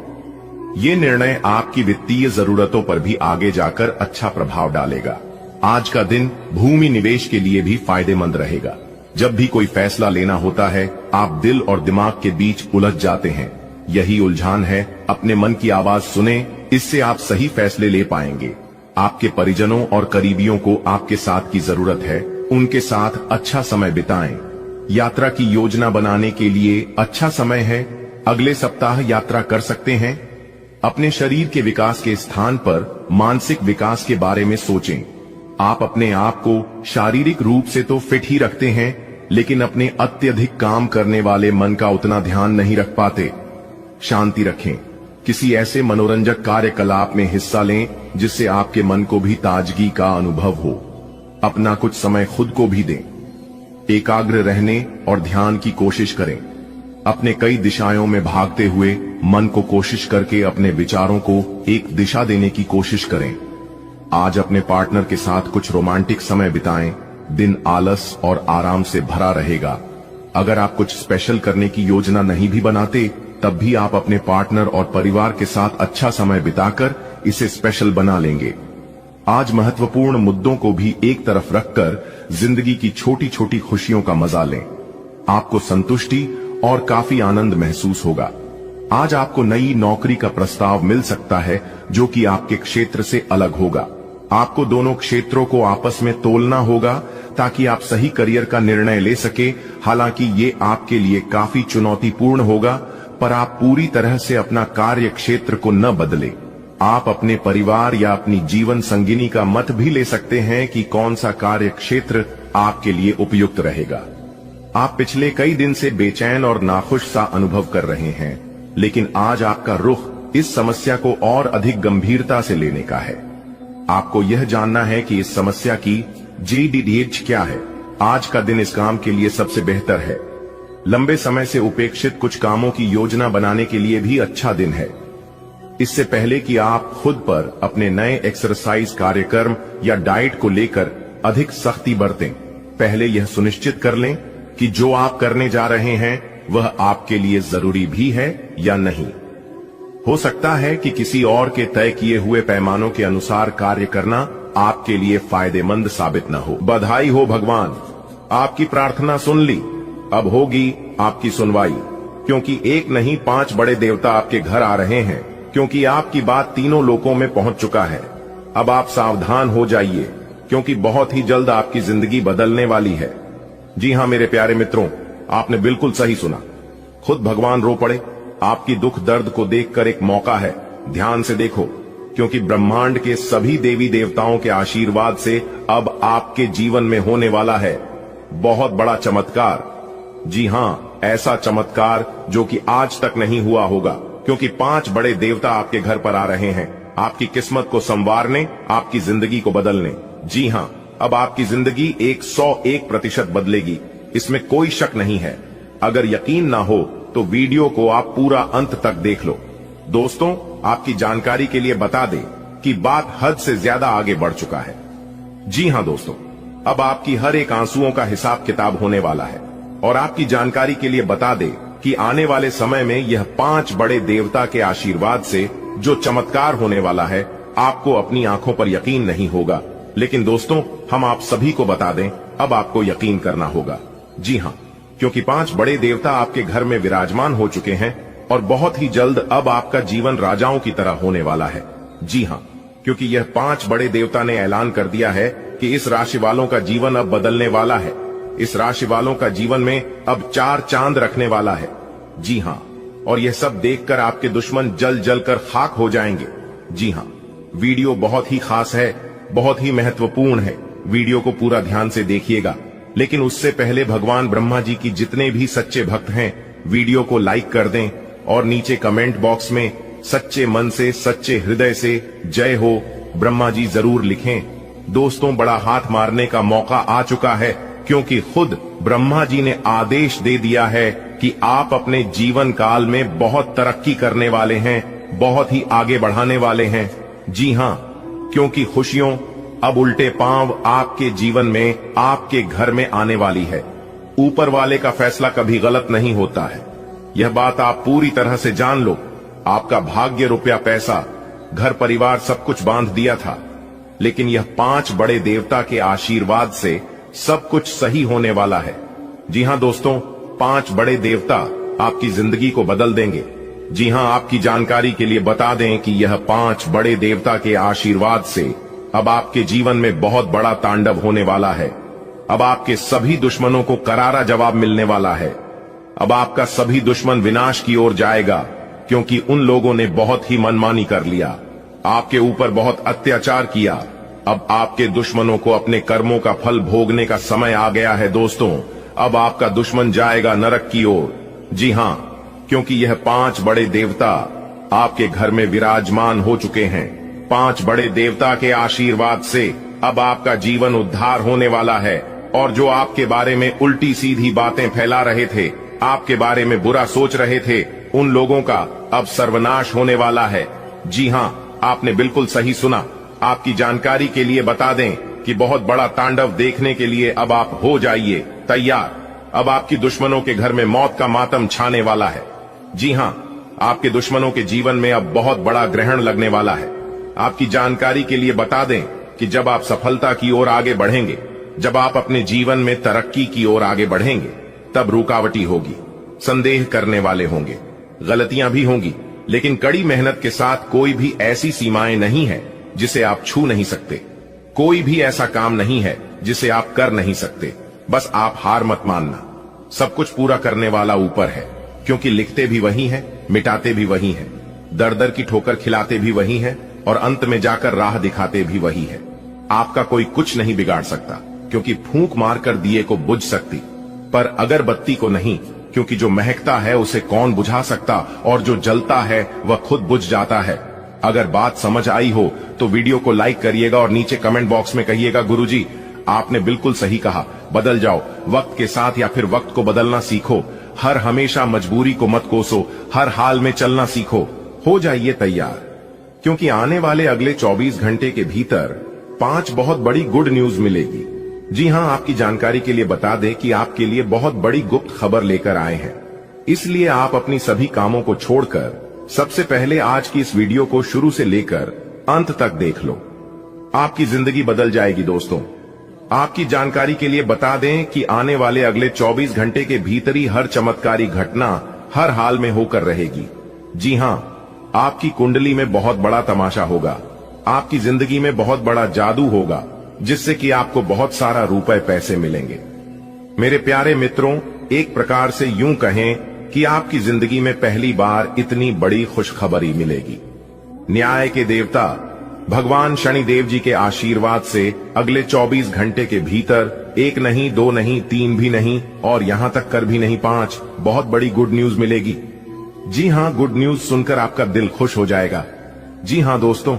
ये निर्णय आपकी वित्तीय जरूरतों पर भी आगे जाकर अच्छा प्रभाव डालेगा। आज का दिन भूमि निवेश के लिए भी फायदेमंद रहेगा। जब भी कोई फैसला लेना होता है, आप दिल और दिमाग के बीच उलझ जाते हैं। यही उलझान है। अपने मन की आवाज सुने, इससे आप सही फैसले ले पाएंगे। आपके परिजनों और करीबियों को आपके साथ की जरूरत है। उनके साथ अच्छा समय बिताएं। यात्रा की योजना बनाने के लिए अच्छा समय है। अगले सप्ताह यात्रा कर सकते हैं। अपने शरीर के विकास के स्थान पर मानसिक विकास के बारे में सोचें। आप अपने आप को शारीरिक रूप से तो फिट ही रखते हैं, लेकिन अपने अत्यधिक काम करने वाले मन का उतना ध्यान नहीं रख पाते। शांति रखें। किसी ऐसे मनोरंजक कार्यकलाप में हिस्सा लें जिससे आपके मन को भी ताजगी का अनुभव हो। अपना कुछ समय खुद को भी दें। एकाग्र रहने और ध्यान की कोशिश करें। अपने कई दिशाओं में भागते हुए मन को कोशिश करके अपने विचारों को एक दिशा देने की कोशिश करें। आज अपने पार्टनर के साथ कुछ रोमांटिक समय बिताएं। दिन आलस और आराम से भरा रहेगा। अगर आप कुछ स्पेशल करने की योजना नहीं भी बनाते, तब भी आप अपने पार्टनर और परिवार के साथ अच्छा समय बिताकर इसे स्पेशल बना लेंगे। आज महत्वपूर्ण मुद्दों को भी एक तरफ रखकर जिंदगी की छोटी छोटी खुशियों का मजा लें। आपको संतुष्टि और काफी आनंद महसूस होगा। आज आपको नई नौकरी का प्रस्ताव मिल सकता है जो कि आपके क्षेत्र से अलग होगा। आपको दोनों क्षेत्रों को आपस में तोलना होगा ताकि आप सही करियर का निर्णय ले सके। हालांकि ये आपके लिए काफी चुनौतीपूर्ण होगा, पर आप पूरी तरह से अपना कार्य क्षेत्र को न बदले। आप अपने परिवार या अपनी जीवन संगिनी का मत भी ले सकते हैं कि कौन सा कार्य क्षेत्र आपके लिए उपयुक्त रहेगा। आप पिछले कई दिन से बेचैन और नाखुश सा अनुभव कर रहे हैं, लेकिन आज आपका रुख इस समस्या को और अधिक गंभीरता से लेने का है। आपको यह जानना है कि इस समस्या की GDDH क्या है। आज का दिन इस काम के लिए सबसे बेहतर है। लंबे समय से उपेक्षित कुछ कामों की योजना बनाने के लिए भी अच्छा दिन है। इससे पहले कि आप खुद पर अपने नए एक्सरसाइज कार्यक्रम या डाइट को लेकर अधिक सख्ती बरतें, पहले यह सुनिश्चित कर लें कि जो आप करने जा रहे हैं वह आपके लिए जरूरी भी है या नहीं। हो सकता है कि किसी और के तय किए हुए पैमानों के अनुसार कार्य करना आपके लिए फायदेमंद साबित न हो। बधाई हो भगवान, आपकी प्रार्थना सुन ली। अब होगी आपकी सुनवाई, क्योंकि एक नहीं 5 बड़े देवता आपके घर आ रहे हैं, क्योंकि आपकी बात तीनों लोकों में पहुंच चुका है। अब आप सावधान हो जाइए, क्योंकि बहुत ही जल्द आपकी जिंदगी बदलने वाली है। जी हां मेरे प्यारे मित्रों, आपने बिल्कुल सही सुना। खुद भगवान रो पड़े। आपकी दुख दर्द को देखकर एक मौका है। ध्यान से देखो। क्योंकि ब्रह्मांड के सभी देवी देवताओं के आशीर्वाद से अब आपके जीवन में होने वाला है बहुत बड़ा चमत्कार। जी हां, ऐसा चमत्कार जो कि आज तक नहीं हुआ होगा, क्योंकि 5 बड़े देवता आपके घर पर आ रहे हैं आपकी किस्मत को संवारने, आपकी जिंदगी को बदलने। जी हां, अब आपकी जिंदगी 101% बदलेगी, इसमें कोई शक नहीं है। अगर यकीन ना हो तो वीडियो को आप पूरा अंत तक देख लो। दोस्तों, आपकी जानकारी के लिए बता दें कि बात हद से ज्यादा आगे बढ़ चुका है। जी हां दोस्तों, अब आपकी हर एक आंसुओं का हिसाब किताब होने वाला है। और आपकी जानकारी के लिए बता दें कि आने वाले समय में यह 5 बड़े देवता के आशीर्वाद से जो चमत्कार होने वाला है, आपको अपनी आंखों पर यकीन नहीं होगा। लेकिन दोस्तों, हम आप सभी को बता दें, अब आपको यकीन करना होगा। जी हां, क्योंकि 5 बड़े देवता आपके घर में विराजमान हो चुके हैं और बहुत ही जल्द अब आपका जीवन राजाओं की तरह होने वाला है। जी हां, क्योंकि यह 5 बड़े देवता ने ऐलान कर दिया है कि इस राशि वालों का जीवन अब बदलने वाला है। इस राशि वालों का जीवन में अब 4 चांद रखने वाला है। जी हां, और यह सब देखकर आपके दुश्मन जल जल कर खाक हो जाएंगे। जी हां, वीडियो बहुत ही खास है, बहुत ही महत्वपूर्ण है। वीडियो को पूरा ध्यान से देखिएगा। लेकिन उससे पहले भगवान ब्रह्मा जी की जितने भी सच्चे भक्त हैं, वीडियो को लाइक कर दें और नीचे कमेंट बॉक्स में सच्चे मन से, सच्चे हृदय से जय हो ब्रह्मा जी जरूर लिखें। दोस्तों, बड़ा हाथ मारने का मौका आ चुका है, क्योंकि खुद ब्रह्मा जी ने आदेश दे दिया है कि आप अपने जीवन काल में बहुत तरक्की करने वाले हैं, बहुत ही आगे बढ़ाने वाले हैं। जी हां, क्योंकि खुशियों अब उल्टे पांव आपके जीवन में, आपके घर में आने वाली है। ऊपर वाले का फैसला कभी गलत नहीं होता है, यह बात आप पूरी तरह से जान लो। आपका भाग्य, रुपया, पैसा, घर परिवार सब कुछ बांध दिया था, लेकिन यह 5 बड़े देवता के आशीर्वाद से सब कुछ सही होने वाला है। जी हां दोस्तों, 5 बड़े देवता आपकी जिंदगी को बदल देंगे। जी हां, आपकी जानकारी के लिए बता दें कि यह 5 बड़े देवता के आशीर्वाद से अब आपके जीवन में बहुत बड़ा तांडव होने वाला है। अब आपके सभी दुश्मनों को करारा जवाब मिलने वाला है। अब आपका सभी दुश्मन विनाश की ओर जाएगा, क्योंकि उन लोगों ने बहुत ही मनमानी कर लिया, आपके ऊपर बहुत अत्याचार किया। अब आपके दुश्मनों को अपने कर्मों का फल भोगने का समय आ गया है। दोस्तों, अब आपका दुश्मन जाएगा नरक की ओर। जी हां, क्योंकि यह 5 बड़े देवता आपके घर में विराजमान हो चुके हैं। 5 बड़े देवता के आशीर्वाद से अब आपका जीवन उद्धार होने वाला है। और जो आपके बारे में उल्टी सीधी बातें फैला रहे थे, आपके बारे में बुरा सोच रहे थे, उन लोगों का अब सर्वनाश होने वाला है। जी हां, आपने बिल्कुल सही सुना। आपकी जानकारी के लिए बता दें कि बहुत बड़ा तांडव देखने के लिए अब आप हो जाइए तैयार। अब आपकी दुश्मनों के घर में मौत का मातम छाने वाला है। जी हां, आपके दुश्मनों के जीवन में अब बहुत बड़ा ग्रहण लगने वाला है। आपकी जानकारी के लिए बता दें कि जब आप सफलता की ओर आगे बढ़ेंगे, जब आप अपने जीवन में तरक्की की ओर आगे बढ़ेंगे, तब रुकावटी होगी, संदेह करने वाले होंगे, गलतियां भी होंगी, लेकिन कड़ी मेहनत के साथ कोई भी ऐसी सीमाएं नहीं है जिसे आप छू नहीं सकते। कोई भी ऐसा काम नहीं है जिसे आप कर नहीं सकते। बस आप हार मत मानना। सब कुछ पूरा करने वाला ऊपर है, क्योंकि लिखते भी वही हैं, मिटाते भी वही हैं, दर दर की ठोकर खिलाते भी वही हैं और अंत में जाकर राह दिखाते भी वही है। आपका कोई कुछ नहीं बिगाड़ सकता, क्योंकि फूंक मारकर दिए को बुझ सकती, पर अगरबत्ती को नहीं, क्योंकि जो महकता है उसे कौन बुझा सकता, और जो जलता है वह खुद बुझ जाता है। अगर बात समझ आई हो तो वीडियो को लाइक करिएगा और नीचे कमेंट बॉक्स में कहिएगा, गुरुजी आपने बिल्कुल सही कहा, बदल जाओ वक्त के साथ, या फिर वक्त को बदलना सीखो। हर हमेशा मजबूरी को मत कोसो, हर हाल में चलना सीखो। हो जाइए तैयार, क्योंकि आने वाले अगले 24 घंटे के भीतर 5 बहुत बड़ी गुड न्यूज मिलेगी। जी हां, आपकी जानकारी के लिए बता दें कि आपके लिए बहुत बड़ी गुप्त खबर लेकर आए हैं। इसलिए आप अपनी सभी कामों को छोड़कर सबसे पहले आज की इस वीडियो को शुरू से लेकर अंत तक देख लो। आपकी जिंदगी बदल जाएगी। दोस्तों, आपकी जानकारी के लिए बता दें कि आने वाले अगले 24 घंटे के भीतर ही हर चमत्कारी घटना हर हाल में होकर रहेगी। जी हां, आपकी कुंडली में बहुत बड़ा तमाशा होगा, आपकी जिंदगी में बहुत बड़ा जादू होगा, जिससे कि आपको बहुत सारा रुपए पैसे मिलेंगे। मेरे प्यारे मित्रों, एक प्रकार से यूं कहें कि आपकी जिंदगी में पहली बार इतनी बड़ी खुशखबरी मिलेगी। न्याय के देवता भगवान शनिदेव जी के आशीर्वाद से अगले 24 घंटे के भीतर एक नहीं, दो नहीं, तीन भी नहीं और यहां तक कर भी नहीं 5 बहुत बड़ी गुड न्यूज मिलेगी। जी हां, गुड न्यूज सुनकर आपका दिल खुश हो जाएगा। जी हां दोस्तों,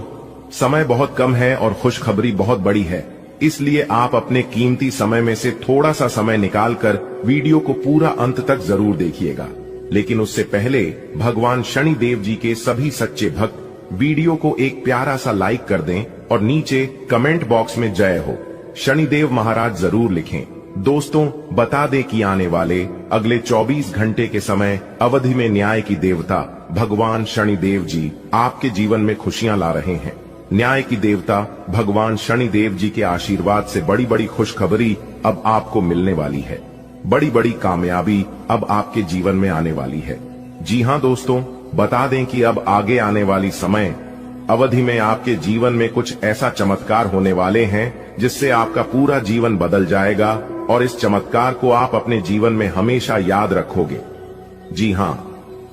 समय बहुत कम है और खुशखबरी बहुत बड़ी है, इसलिए आप अपने कीमती समय में से थोड़ा सा समय निकालकर वीडियो को पूरा अंत तक जरूर देखिएगा। लेकिन उससे पहले भगवान शनिदेव जी के सभी सच्चे भक्त वीडियो को एक प्यारा सा लाइक कर दें और नीचे कमेंट बॉक्स में जय हो शनिदेव महाराज जरूर लिखें। दोस्तों, बता दें कि आने वाले अगले 24 घंटे के समय अवधि में न्याय की देवता भगवान शनिदेव जी आपके जीवन में खुशियां ला रहे हैं। न्याय की देवता भगवान शनिदेव जी के आशीर्वाद से बड़ी बड़ी खुशखबरी अब आपको मिलने वाली है। बड़ी बड़ी कामयाबी अब आपके जीवन में आने वाली है। जी हां दोस्तों, बता दें कि अब आगे आने वाली समय अवधि में आपके जीवन में कुछ ऐसा चमत्कार होने वाले हैं जिससे आपका पूरा जीवन बदल जाएगा और इस चमत्कार को आप अपने जीवन में हमेशा याद रखोगे। जी हां,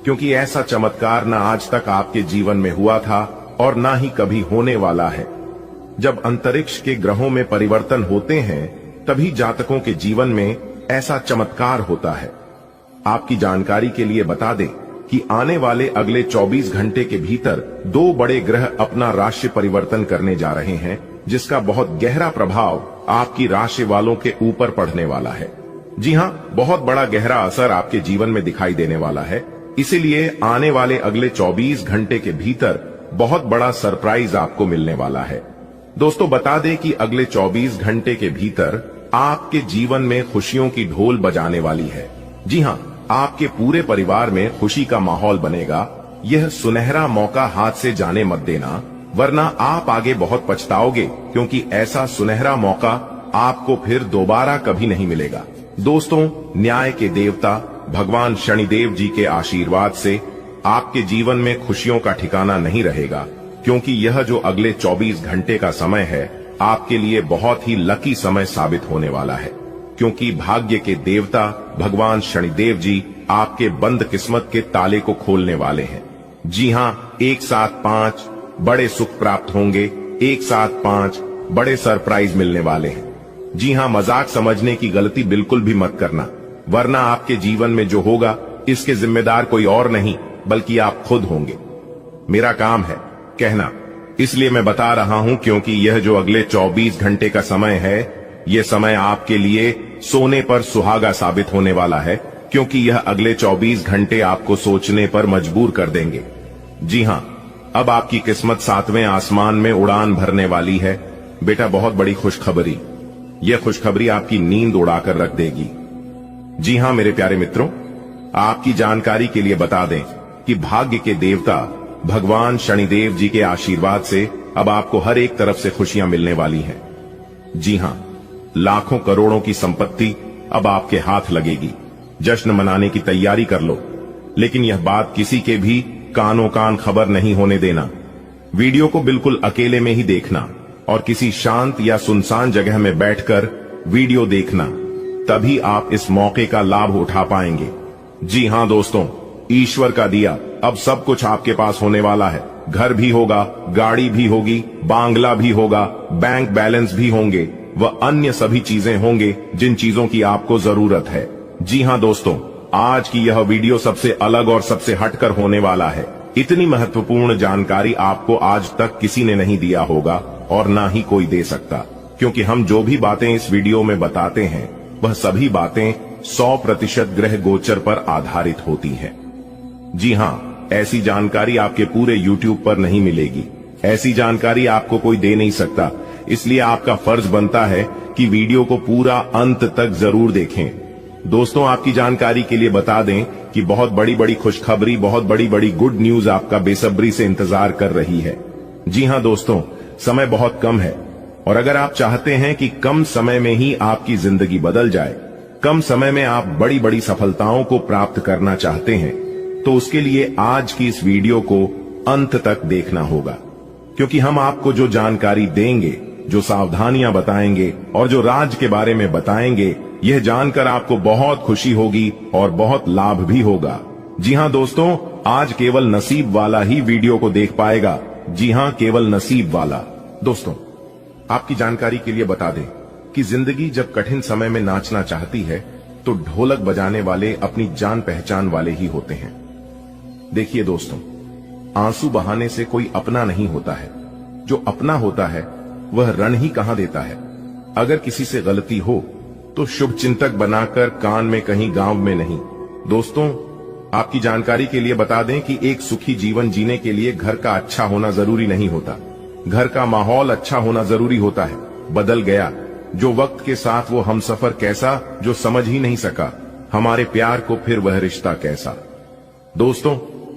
क्योंकि ऐसा चमत्कार न आज तक आपके जीवन में हुआ था और ना ही कभी होने वाला है। जब अंतरिक्ष के ग्रहों में परिवर्तन होते हैं तभी जातकों के जीवन में ऐसा चमत्कार होता है। आपकी जानकारी के लिए बता दें कि आने वाले अगले 24 घंटे के भीतर 2 बड़े ग्रह अपना राशि परिवर्तन करने जा रहे हैं, जिसका बहुत गहरा प्रभाव आपकी राशि वालों के ऊपर पड़ने वाला है। जी हां, बहुत बड़ा गहरा असर आपके जीवन में दिखाई देने वाला है। इसीलिए आने वाले अगले 24 घंटे के भीतर बहुत बड़ा सरप्राइज आपको मिलने वाला है। दोस्तों, बता दें कि अगले 24 घंटे के भीतर आपके जीवन में खुशियों की ढोल बजाने वाली है। जी हां, आपके पूरे परिवार में खुशी का माहौल बनेगा। यह सुनहरा मौका हाथ से जाने मत देना, वरना आप आगे बहुत पछताओगे, क्योंकि ऐसा सुनहरा मौका आपको फिर दोबारा कभी नहीं मिलेगा। दोस्तों, न्याय के देवता भगवान शनिदेव जी के आशीर्वाद से आपके जीवन में खुशियों का ठिकाना नहीं रहेगा, क्योंकि यह जो अगले 24 घंटे का समय है आपके लिए बहुत ही लकी समय साबित होने वाला है, क्योंकि भाग्य के देवता भगवान शनिदेव जी आपके बंद किस्मत के ताले को खोलने वाले हैं। जी हां, एक साथ 5 बड़े सुख प्राप्त होंगे, एक साथ 5 बड़े सरप्राइज मिलने वाले हैं। जी हां, मजाक समझने की गलती बिल्कुल भी मत करना, वरना आपके जीवन में जो होगा इसके जिम्मेदार कोई और नहीं बल्कि आप खुद होंगे। मेरा काम है कहना, इसलिए मैं बता रहा हूं, क्योंकि यह जो अगले 24 घंटे का समय है, यह समय आपके लिए सोने पर सुहागा साबित होने वाला है, क्योंकि यह अगले 24 घंटे आपको सोचने पर मजबूर कर देंगे। जी हां, अब आपकी किस्मत 7वें आसमान में उड़ान भरने वाली है। बेटा, बहुत बड़ी खुशखबरी, यह खुशखबरी आपकी नींद उड़ाकर रख देगी। जी हां मेरे प्यारे मित्रों, आपकी जानकारी के लिए बता दें कि भाग्य के देवता भगवान शनिदेव जी के आशीर्वाद से अब आपको हर एक तरफ से खुशियां मिलने वाली हैं। जी हां, लाखों करोड़ों की संपत्ति अब आपके हाथ लगेगी। जश्न मनाने की तैयारी कर लो, लेकिन यह बात किसी के भी कानों कान खबर नहीं होने देना। वीडियो को बिल्कुल अकेले में ही देखना और किसी शांत या सुनसान जगह में बैठकर वीडियो देखना, तभी आप इस मौके का लाभ उठा पाएंगे। जी हां दोस्तों, ईश्वर का दिया अब सब कुछ आपके पास होने वाला है। घर भी होगा, गाड़ी भी होगी, बांग्ला भी होगा, बैंक बैलेंस भी होंगे, वह अन्य सभी चीजें होंगे जिन चीजों की आपको जरूरत है। जी हां दोस्तों, आज की यह वीडियो सबसे अलग और सबसे हटकर होने वाला है। इतनी महत्वपूर्ण जानकारी आपको आज तक किसी ने नहीं दिया होगा और ना ही कोई दे सकता, क्योंकि हम जो भी बातें इस वीडियो में बताते हैं वह सभी बातें 100% ग्रह गोचर पर आधारित होती हैं। जी हां, ऐसी जानकारी आपके पूरे YouTube पर नहीं मिलेगी। ऐसी जानकारी आपको कोई दे नहीं सकता, इसलिए आपका फर्ज बनता है कि वीडियो को पूरा अंत तक जरूर देखें। दोस्तों, आपकी जानकारी के लिए बता दें कि बहुत बड़ी बड़ी खुशखबरी, बहुत बड़ी बड़ी गुड न्यूज आपका बेसब्री से इंतजार कर रही है। जी हां दोस्तों, समय बहुत कम है और अगर आप चाहते हैं कि कम समय में ही आपकी जिंदगी बदल जाए, कम समय में आप बड़ी बड़ी सफलताओं को प्राप्त करना चाहते हैं, तो उसके लिए आज की इस वीडियो को अंत तक देखना होगा, क्योंकि हम आपको जो जानकारी देंगे, जो सावधानियां बताएंगे और जो राज के बारे में बताएंगे, यह जानकर आपको बहुत खुशी होगी और बहुत लाभ भी होगा। जी हां दोस्तों, आज केवल नसीब वाला ही वीडियो को देख पाएगा, जी हां, केवल नसीब वाला। दोस्तों, आपकी जानकारी के लिए बता दें कि जिंदगी जब कठिन समय में नाचना चाहती है तो ढोलक बजाने वाले अपनी जान पहचान वाले ही होते हैं। देखिए दोस्तों, आंसू बहाने से कोई अपना नहीं होता है। जो अपना होता है वह रण ही कहां देता है। अगर किसी से गलती हो तो शुभ चिंतक बनाकर कान में कहीं, गांव में नहीं। दोस्तों, आपकी जानकारी के लिए बता दें कि एक सुखी जीवन जीने के लिए घर का अच्छा होना जरूरी नहीं होता। घर का माहौल अच्छा होना जरूरी होता है। बदल गया जो वक्त के साथ वो हमसफर कैसा, जो समझ ही नहीं सका हमारे प्यार को, फिर वह रिश्ता कैसा। दोस्तों,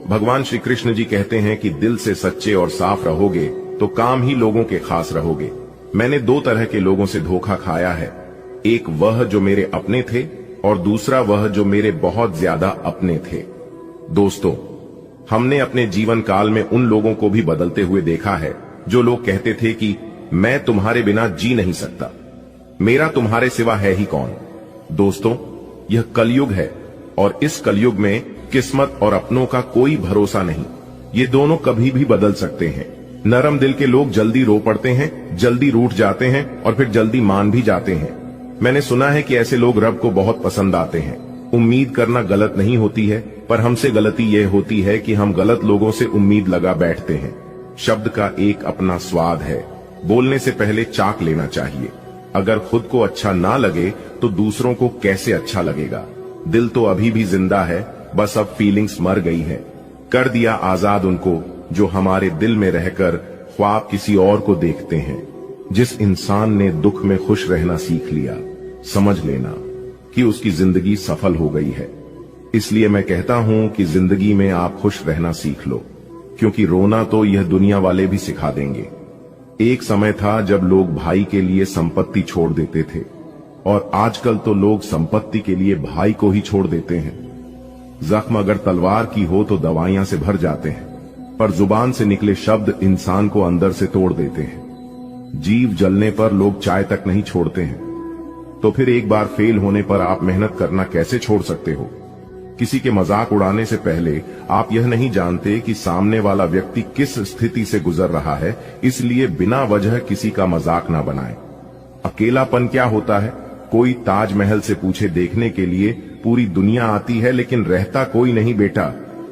भगवान श्री कृष्ण जी कहते हैं कि दिल से सच्चे और साफ रहोगे तो काम ही लोगों के खास रहोगे। मैंने दो तरह के लोगों से धोखा खाया है, एक वह जो मेरे अपने थे और दूसरा वह जो मेरे बहुत ज्यादा अपने थे। दोस्तों, हमने अपने जीवन काल में उन लोगों को भी बदलते हुए देखा है जो लोग कहते थे कि मैं तुम्हारे बिना जी नहीं सकता, मेरा तुम्हारे सिवा है ही कौन। दोस्तों, यह कलयुग है और इस कलयुग में किस्मत और अपनों का कोई भरोसा नहीं। ये दोनों कभी भी बदल सकते हैं। नरम दिल के लोग जल्दी रो पड़ते हैं, जल्दी रूठ जाते हैं और फिर जल्दी मान भी जाते हैं। मैंने सुना है कि ऐसे लोग रब को बहुत पसंद आते हैं। उम्मीद करना गलत नहीं होती है, पर हमसे गलती यह होती है कि हम गलत लोगों से उम्मीद लगा बैठते हैं। शब्द का एक अपना स्वाद है, बोलने से पहले चाख लेना चाहिए। अगर खुद को अच्छा ना लगे तो दूसरों को कैसे अच्छा लगेगा। दिल तो अभी भी जिंदा है, बस अब फीलिंग्स मर गई है। कर दिया आजाद उनको जो हमारे दिल में रहकर ख्वाब किसी और को देखते हैं। जिस इंसान ने दुख में खुश रहना सीख लिया, समझ लेना कि उसकी जिंदगी सफल हो गई है। इसलिए मैं कहता हूं कि जिंदगी में आप खुश रहना सीख लो, क्योंकि रोना तो यह दुनिया वाले भी सिखा देंगे। एक समय था जब लोग भाई के लिए संपत्ति छोड़ देते थे और आजकल तो लोग संपत्ति के लिए भाई को ही छोड़ देते हैं। जख्म अगर तलवार की हो तो दवाइयां से भर जाते हैं, पर जुबान से निकले शब्द इंसान को अंदर से तोड़ देते हैं। जीव जलने पर लोग चाय तक नहीं छोड़ते हैं, तो फिर एक बार फेल होने पर आप मेहनत करना कैसे छोड़ सकते हो। किसी के मजाक उड़ाने से पहले आप यह नहीं जानते कि सामने वाला व्यक्ति किस स्थिति से गुजर रहा है, इसलिए बिना वजह किसी का मजाक ना बनाएं। अकेलापन क्या होता है? कोई ताजमहल से पूछे देखने के लिए पूरी दुनिया आती है, लेकिन रहता कोई नहीं बेटा।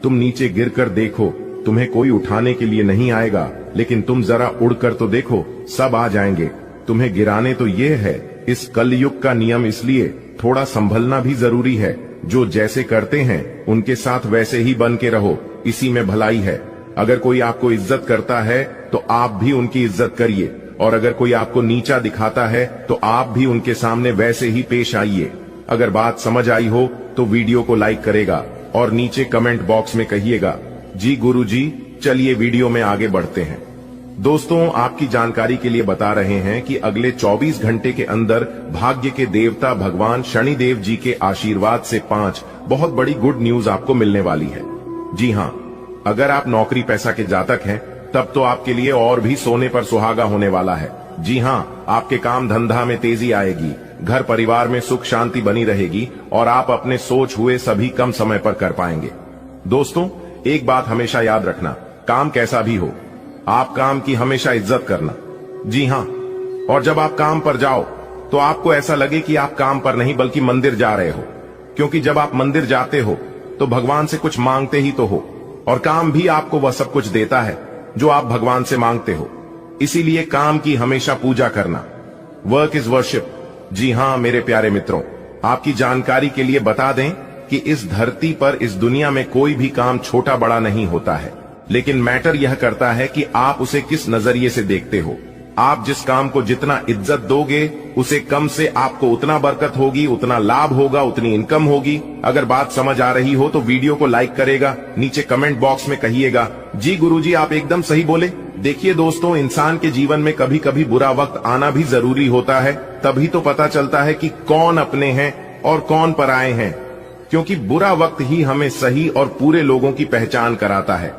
तुम नीचे गिरकर देखो, तुम्हें कोई उठाने के लिए नहीं आएगा, लेकिन तुम जरा उड़कर तो देखो, सब आ जाएंगे। तुम्हें गिराने तो ये है इस कलयुग का नियम, इसलिए थोड़ा संभलना भी जरूरी है। जो जैसे करते हैं उनके साथ वैसे ही बन के रहो, इसी में भलाई है। अगर कोई आपको इज्जत करता है तो आप भी उनकी इज्जत करिए, और अगर कोई आपको नीचा दिखाता है तो आप भी उनके सामने वैसे ही पेश आइए। अगर बात समझ आई हो तो वीडियो को लाइक करेगा और नीचे कमेंट बॉक्स में कहिएगा, जी गुरुजी। चलिए वीडियो में आगे बढ़ते हैं। दोस्तों, आपकी जानकारी के लिए बता रहे हैं कि अगले 24 घंटे के अंदर भाग्य के देवता भगवान शनिदेव जी के आशीर्वाद से 5 बहुत बड़ी गुड न्यूज आपको मिलने वाली है। जी हां, अगर आप नौकरी पैसा के जातक हैं तब तो आपके लिए और भी सोने पर सुहागा होने वाला है। जी हां, आपके काम धंधा में तेजी आएगी, घर परिवार में सुख शांति बनी रहेगी और आप अपने सोच हुए सभी कम समय पर कर पाएंगे। दोस्तों, एक बात हमेशा याद रखना, काम कैसा भी हो, आप काम की हमेशा इज्जत करना। जी हां, और जब आप काम पर जाओ तो आपको ऐसा लगे कि आप काम पर नहीं बल्कि मंदिर जा रहे हो, क्योंकि जब आप मंदिर जाते हो तो भगवान से कुछ मांगते ही तो हो, और काम भी आपको वह सब कुछ देता है जो आप भगवान से मांगते हो। इसीलिए काम की हमेशा पूजा करना। Work is worship. जी हां मेरे प्यारे मित्रों, आपकी जानकारी के लिए बता दें कि इस धरती पर, इस दुनिया में कोई भी काम छोटा बड़ा नहीं होता है, लेकिन मैटर यह करता है कि आप उसे किस नजरिए से देखते हो। आप जिस काम को जितना इज्जत दोगे उसे कम से आपको उतना बरकत होगी, उतना लाभ होगा, उतनी इनकम होगी। अगर बात समझ आ रही हो तो वीडियो को लाइक करेगा, नीचे कमेंट बॉक्स में कहिएगा, जी गुरुजी आप एकदम सही बोले। देखिए दोस्तों, इंसान के जीवन में कभी कभी बुरा वक्त आना भी जरूरी होता है, तभी तो पता चलता है कि कौन अपने हैं और कौन पराए हैं, क्योंकि बुरा वक्त ही हमें सही और पूरे लोगों की पहचान कराता है।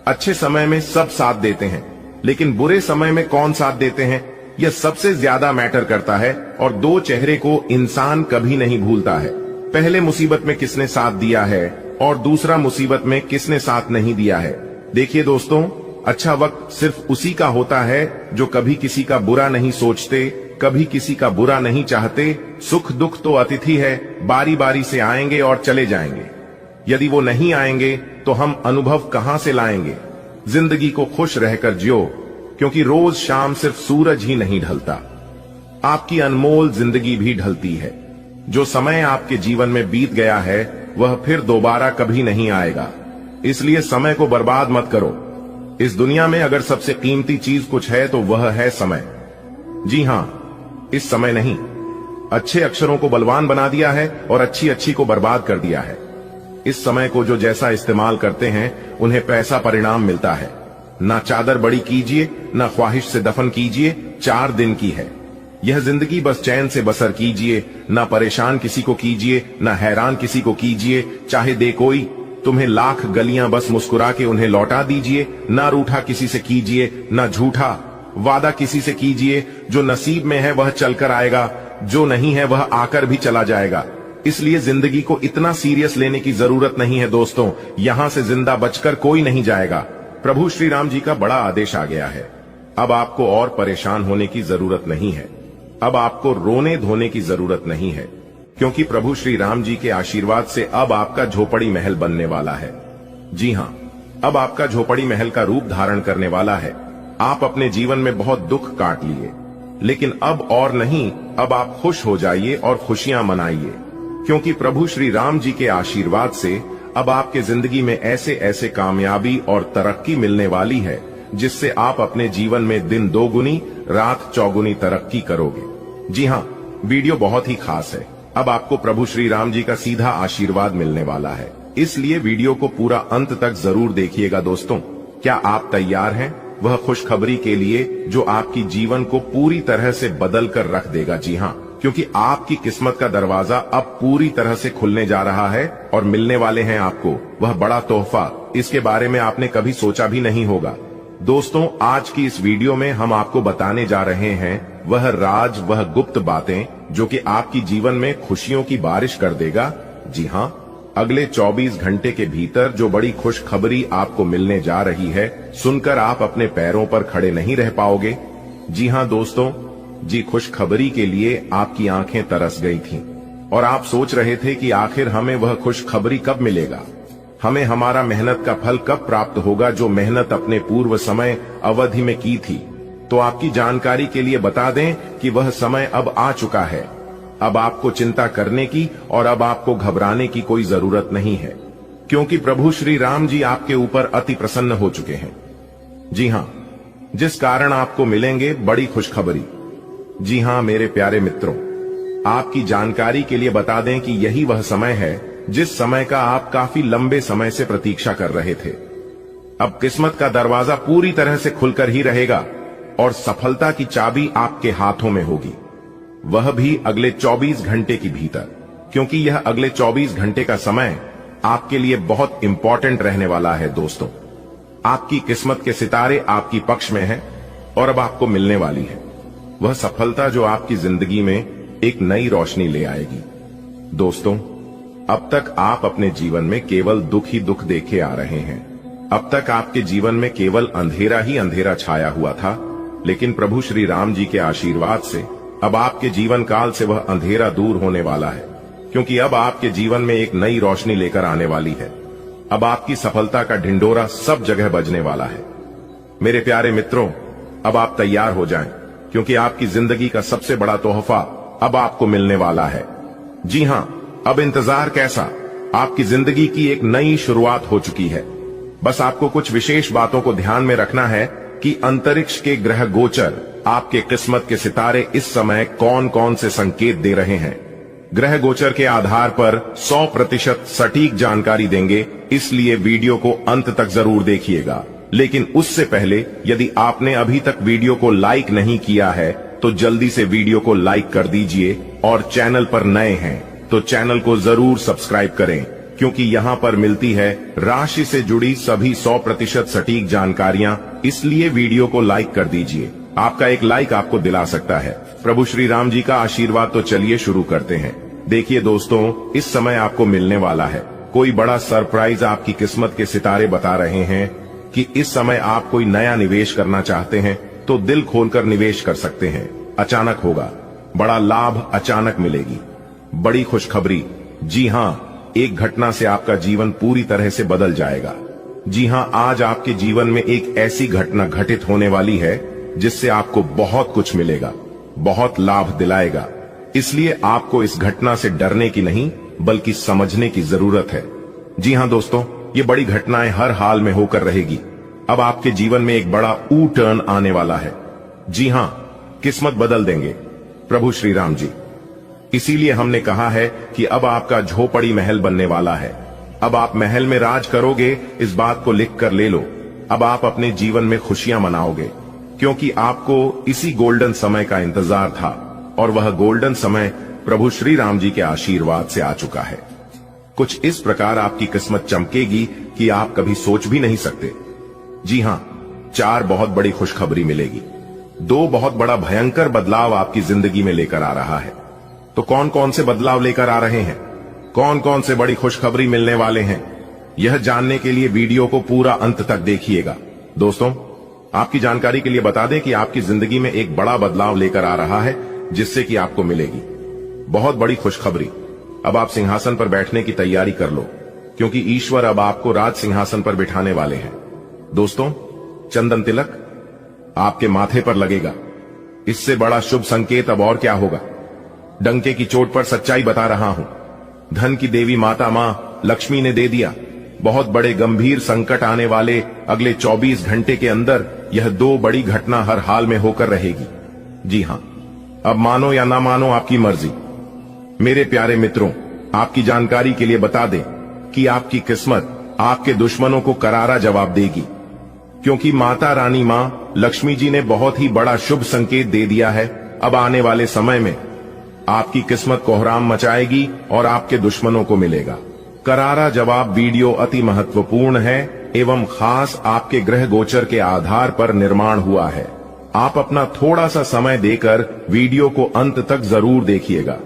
अच्छे समय में सब साथ देते हैं, लेकिन बुरे समय में कौन साथ देते हैं यह सबसे ज्यादा मैटर करता है। और दो चेहरे को इंसान कभी नहीं भूलता है। पहले मुसीबत में किसने साथ दिया है और दूसरा मुसीबत में किसने साथ नहीं दिया है। देखिए दोस्तों, अच्छा वक्त सिर्फ उसी का होता है जो कभी किसी का बुरा नहीं सोचते, कभी किसी का बुरा नहीं चाहते। सुख दुख तो अतिथि है, बारी बारी से आएंगे और चले जाएंगे। यदि वो नहीं आएंगे तो हम अनुभव कहां से लाएंगे। जिंदगी को खुश रहकर जियो, क्योंकि रोज शाम सिर्फ सूरज ही नहीं ढलता, आपकी अनमोल जिंदगी भी ढलती है। जो समय आपके जीवन में बीत गया है वह फिर दोबारा कभी नहीं आएगा, इसलिए समय को बर्बाद मत करो। इस दुनिया में अगर सबसे कीमती चीज कुछ है तो वह है समय। जी हां, इस समय नहीं, अच्छे अक्षरों को बलवान बना दिया है और अच्छी अच्छी को बर्बाद कर दिया है। इस समय को जो जैसा इस्तेमाल करते हैं उन्हें पैसा परिणाम मिलता है। ना चादर बड़ी कीजिए, ना ख्वाहिश से दफन कीजिए, 4 दिन की है यह जिंदगी, बस चैन से बसर कीजिए। ना परेशान किसी को कीजिए, ना हैरान किसी को कीजिए, चाहे दे कोई तुम्हें लाख गलियां, बस मुस्कुरा के उन्हें लौटा दीजिए। ना रूठा किसी से कीजिए, ना झूठा वादा किसी से कीजिए। जो नसीब में है वह चलकर आएगा, जो नहीं है वह आकर भी चला जाएगा। इसलिए जिंदगी को इतना सीरियस लेने की जरूरत नहीं है दोस्तों। यहां से जिंदा बचकर कोई नहीं जाएगा। प्रभु श्री राम जी का बड़ा आदेश आ गया है। अब आपको और परेशान होने की जरूरत नहीं है, अब आपको रोने धोने की जरूरत नहीं है, क्योंकि प्रभु श्री राम जी के आशीर्वाद से अब आपका झोपड़ी महल बनने वाला है। जी हां, अब आपका झोपड़ी महल का रूप धारण करने वाला है। आप अपने जीवन में बहुत दुख काट लिए, लेकिन अब और नहीं, अब आप खुश हो जाइए और खुशियां मनाइए, क्योंकि प्रभु श्री राम जी के आशीर्वाद से अब आपके जिंदगी में ऐसे ऐसे कामयाबी और तरक्की मिलने वाली है जिससे आप अपने जीवन में दिन 2 गुनी रात 4 गुनी तरक्की करोगे। जी हां, वीडियो बहुत ही खास है। अब आपको प्रभु श्री राम जी का सीधा आशीर्वाद मिलने वाला है, इसलिए वीडियो को पूरा अंत तक जरूर देखिएगा दोस्तों। क्या आप तैयार हैं वह खुशखबरी के लिए जो आपकी जीवन को पूरी तरह से बदल कर रख देगा? जी हां, क्योंकि आपकी किस्मत का दरवाजा अब पूरी तरह से खुलने जा रहा है और मिलने वाले हैं आपको वह बड़ा तोहफा। इसके बारे में आपने कभी सोचा भी नहीं होगा। दोस्तों, आज की इस वीडियो में हम आपको बताने जा रहे हैं वह राज, वह गुप्त बातें जो कि आपकी जीवन में खुशियों की बारिश कर देगा। जी हां, अगले 24 घंटे के भीतर जो बड़ी खुशखबरी आपको मिलने जा रही है, सुनकर आप अपने पैरों पर खड़े नहीं रह पाओगे। जी हां दोस्तों, जी खुशखबरी के लिए आपकी आंखें तरस गई थीं और आप सोच रहे थे कि आखिर हमें वह खुशखबरी कब मिलेगा, हमें हमारा मेहनत का फल कब प्राप्त होगा, जो मेहनत अपने पूर्व समय अवधि में की थी। तो आपकी जानकारी के लिए बता दें कि वह समय अब आ चुका है। अब आपको चिंता करने की और अब आपको घबराने की कोई जरूरत नहीं है, क्योंकि प्रभु श्री राम जी आपके ऊपर अति प्रसन्न हो चुके हैं। जी हां, जिस कारण आपको मिलेंगे बड़ी खुशखबरी। जी हां मेरे प्यारे मित्रों, आपकी जानकारी के लिए बता दें कि यही वह समय है जिस समय का आप काफी लंबे समय से प्रतीक्षा कर रहे थे। अब किस्मत का दरवाजा पूरी तरह से खुलकर ही रहेगा और सफलता की चाबी आपके हाथों में होगी, वह भी अगले 24 घंटे के भीतर, क्योंकि यह अगले 24 घंटे का समय आपके लिए बहुत इंपॉर्टेंट रहने वाला है। दोस्तों, आपकी किस्मत के सितारे आपकी पक्ष में हैं और अब आपको मिलने वाली है वह सफलता जो आपकी जिंदगी में एक नई रोशनी ले आएगी। दोस्तों, अब तक आप अपने जीवन में केवल दुख ही दुख देखे आ रहे हैं। अब तक आपके जीवन में केवल अंधेरा ही अंधेरा छाया हुआ था, लेकिन प्रभु श्री राम जी के आशीर्वाद से अब आपके जीवन काल से वह अंधेरा दूर होने वाला है, क्योंकि अब आपके जीवन में एक नई रोशनी लेकर आने वाली है। अब आपकी सफलता का ढिंडोरा सब जगह बजने वाला है। मेरे प्यारे मित्रों, अब आप तैयार हो जाएं, क्योंकि आपकी जिंदगी का सबसे बड़ा तोहफा अब आपको मिलने वाला है। जी हां, अब इंतजार कैसा, आपकी जिंदगी की एक नई शुरुआत हो चुकी है। बस आपको कुछ विशेष बातों को ध्यान में रखना है कि अंतरिक्ष के ग्रह गोचर आपके किस्मत के सितारे इस समय कौन कौन से संकेत दे रहे हैं। ग्रह गोचर के आधार पर 100% सटीक जानकारी देंगे, इसलिए वीडियो को अंत तक जरूर देखिएगा। लेकिन उससे पहले यदि आपने अभी तक वीडियो को लाइक नहीं किया है तो जल्दी से वीडियो को लाइक कर दीजिए, और चैनल पर नए हैं तो चैनल को जरूर सब्सक्राइब करें, क्योंकि यहाँ पर मिलती है राशि से जुड़ी सभी 100% सटीक जानकारियां। इसलिए वीडियो को लाइक कर दीजिए, आपका एक लाइक आपको दिला सकता है प्रभु श्री राम जी का आशीर्वाद। तो चलिए शुरू करते हैं। देखिए दोस्तों, इस समय आपको मिलने वाला है कोई बड़ा सरप्राइज, आपकी किस्मत के सितारे बता रहे हैं। कि इस समय आप कोई नया निवेश करना चाहते हैं तो दिल खोलकर निवेश कर सकते हैं। अचानक होगा, बड़ा लाभ अचानक मिलेगी, बड़ी खुशखबरी। जी हां, एक घटना से आपका जीवन पूरी तरह से बदल जाएगा। जी हां, आज आपके जीवन में एक ऐसी घटना घटित होने वाली है जिससे आपको बहुत कुछ मिलेगा, बहुत लाभ दिलाएगा। इसलिए आपको इस घटना से डरने की नहीं बल्कि समझने की जरूरत है। जी हां दोस्तों, ये बड़ी घटनाएं हर हाल में होकर रहेगी। अब आपके जीवन में एक बड़ा U टर्न आने वाला है। जी हां, किस्मत बदल देंगे प्रभु श्री राम जी। इसीलिए हमने कहा है कि अब आपका झोपड़ी महल बनने वाला है। अब आप महल में राज करोगे, इस बात को लिख कर ले लो। अब आप अपने जीवन में खुशियां मनाओगे, क्योंकि आपको इसी गोल्डन समय का इंतजार था और वह गोल्डन समय प्रभु श्री राम जी के आशीर्वाद से आ चुका है। कुछ इस प्रकार आपकी किस्मत चमकेगी कि आप कभी सोच भी नहीं सकते। जी हां, 4 बहुत बड़ी खुशखबरी मिलेगी। 2 बहुत बड़ा भयंकर बदलाव आपकी जिंदगी में लेकर आ रहा है। तो कौन कौन से बदलाव लेकर आ रहे हैं, कौन कौन से बड़ी खुशखबरी मिलने वाले हैं, यह जानने के लिए वीडियो को पूरा अंत तक देखिएगा। दोस्तों, आपकी जानकारी के लिए बता दें कि आपकी जिंदगी में एक बड़ा बदलाव लेकर आ रहा है जिससे कि आपको मिलेगी बहुत बड़ी खुशखबरी। अब आप सिंहासन पर बैठने की तैयारी कर लो, क्योंकि ईश्वर अब आपको राज सिंहासन पर बिठाने वाले हैं। दोस्तों, चंदन तिलक आपके माथे पर लगेगा। इससे बड़ा शुभ संकेत अब और क्या होगा। डंके की चोट पर सच्चाई बता रहा हूं। धन की देवी माता मां लक्ष्मी ने दे दिया। बहुत बड़े गंभीर संकट आने वाले अगले 24 घंटे के अंदर यह 2 बड़ी घटना हर हाल में होकर रहेगी। जी हां, अब मानो या ना मानो आपकी मर्जी। मेरे प्यारे मित्रों, आपकी जानकारी के लिए बता दें कि आपकी किस्मत आपके दुश्मनों को करारा जवाब देगी, क्योंकि माता रानी मां लक्ष्मी जी ने बहुत ही बड़ा शुभ संकेत दे दिया है। अब आने वाले समय में आपकी किस्मत कोहराम मचाएगी और आपके दुश्मनों को मिलेगा करारा जवाब। वीडियो अति महत्वपूर्ण है एवं खास आपके ग्रह गोचर के आधार पर निर्माण हुआ है। आप अपना थोड़ा सा समय देकर वीडियो को अंत तक जरूर देखिएगा,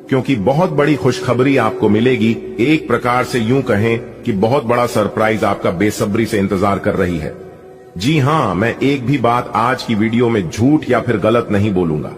क्योंकि बहुत बड़ी खुशखबरी आपको मिलेगी। एक प्रकार से यूं कहें कि बहुत बड़ा सरप्राइज आपका बेसब्री से इंतजार कर रही है। जी हां, मैं एक भी बात आज की वीडियो में झूठ या फिर गलत नहीं बोलूंगा।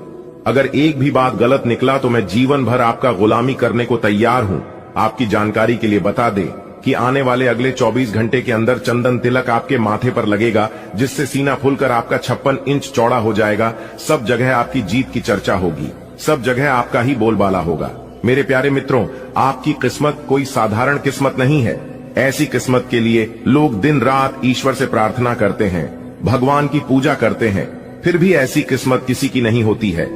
अगर एक भी बात गलत निकला तो मैं जीवन भर आपका गुलामी करने को तैयार हूं। आपकी जानकारी के लिए बता दें कि आने वाले अगले 24 घंटे के अंदर चंदन तिलक आपके माथे पर लगेगा, जिससे सीना फूलकर आपका 56 इंच चौड़ा हो जाएगा। सब जगह आपकी जीत की चर्चा होगी, सब जगह आपका ही बोलबाला होगा। मेरे प्यारे मित्रों, आपकी किस्मत कोई साधारण किस्मत नहीं है। ऐसी किस्मत के लिए लोग दिन रात ईश्वर से प्रार्थना करते हैं, भगवान की पूजा करते हैं, फिर भी ऐसी किस्मत किसी की नहीं होती है।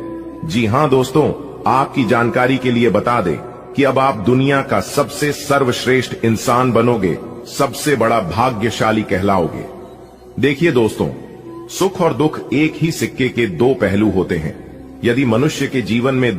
जी हां दोस्तों, आपकी जानकारी के लिए बता दें कि अब आप दुनिया का सबसे सर्वश्रेष्ठ इंसान बनोगे, सबसे बड़ा भाग्यशाली कहलाओगे। देखिए दोस्तों, सुख और दुख एक ही सिक्के के 2 पहलू होते हैं। यदि मनुष्य के जीवन में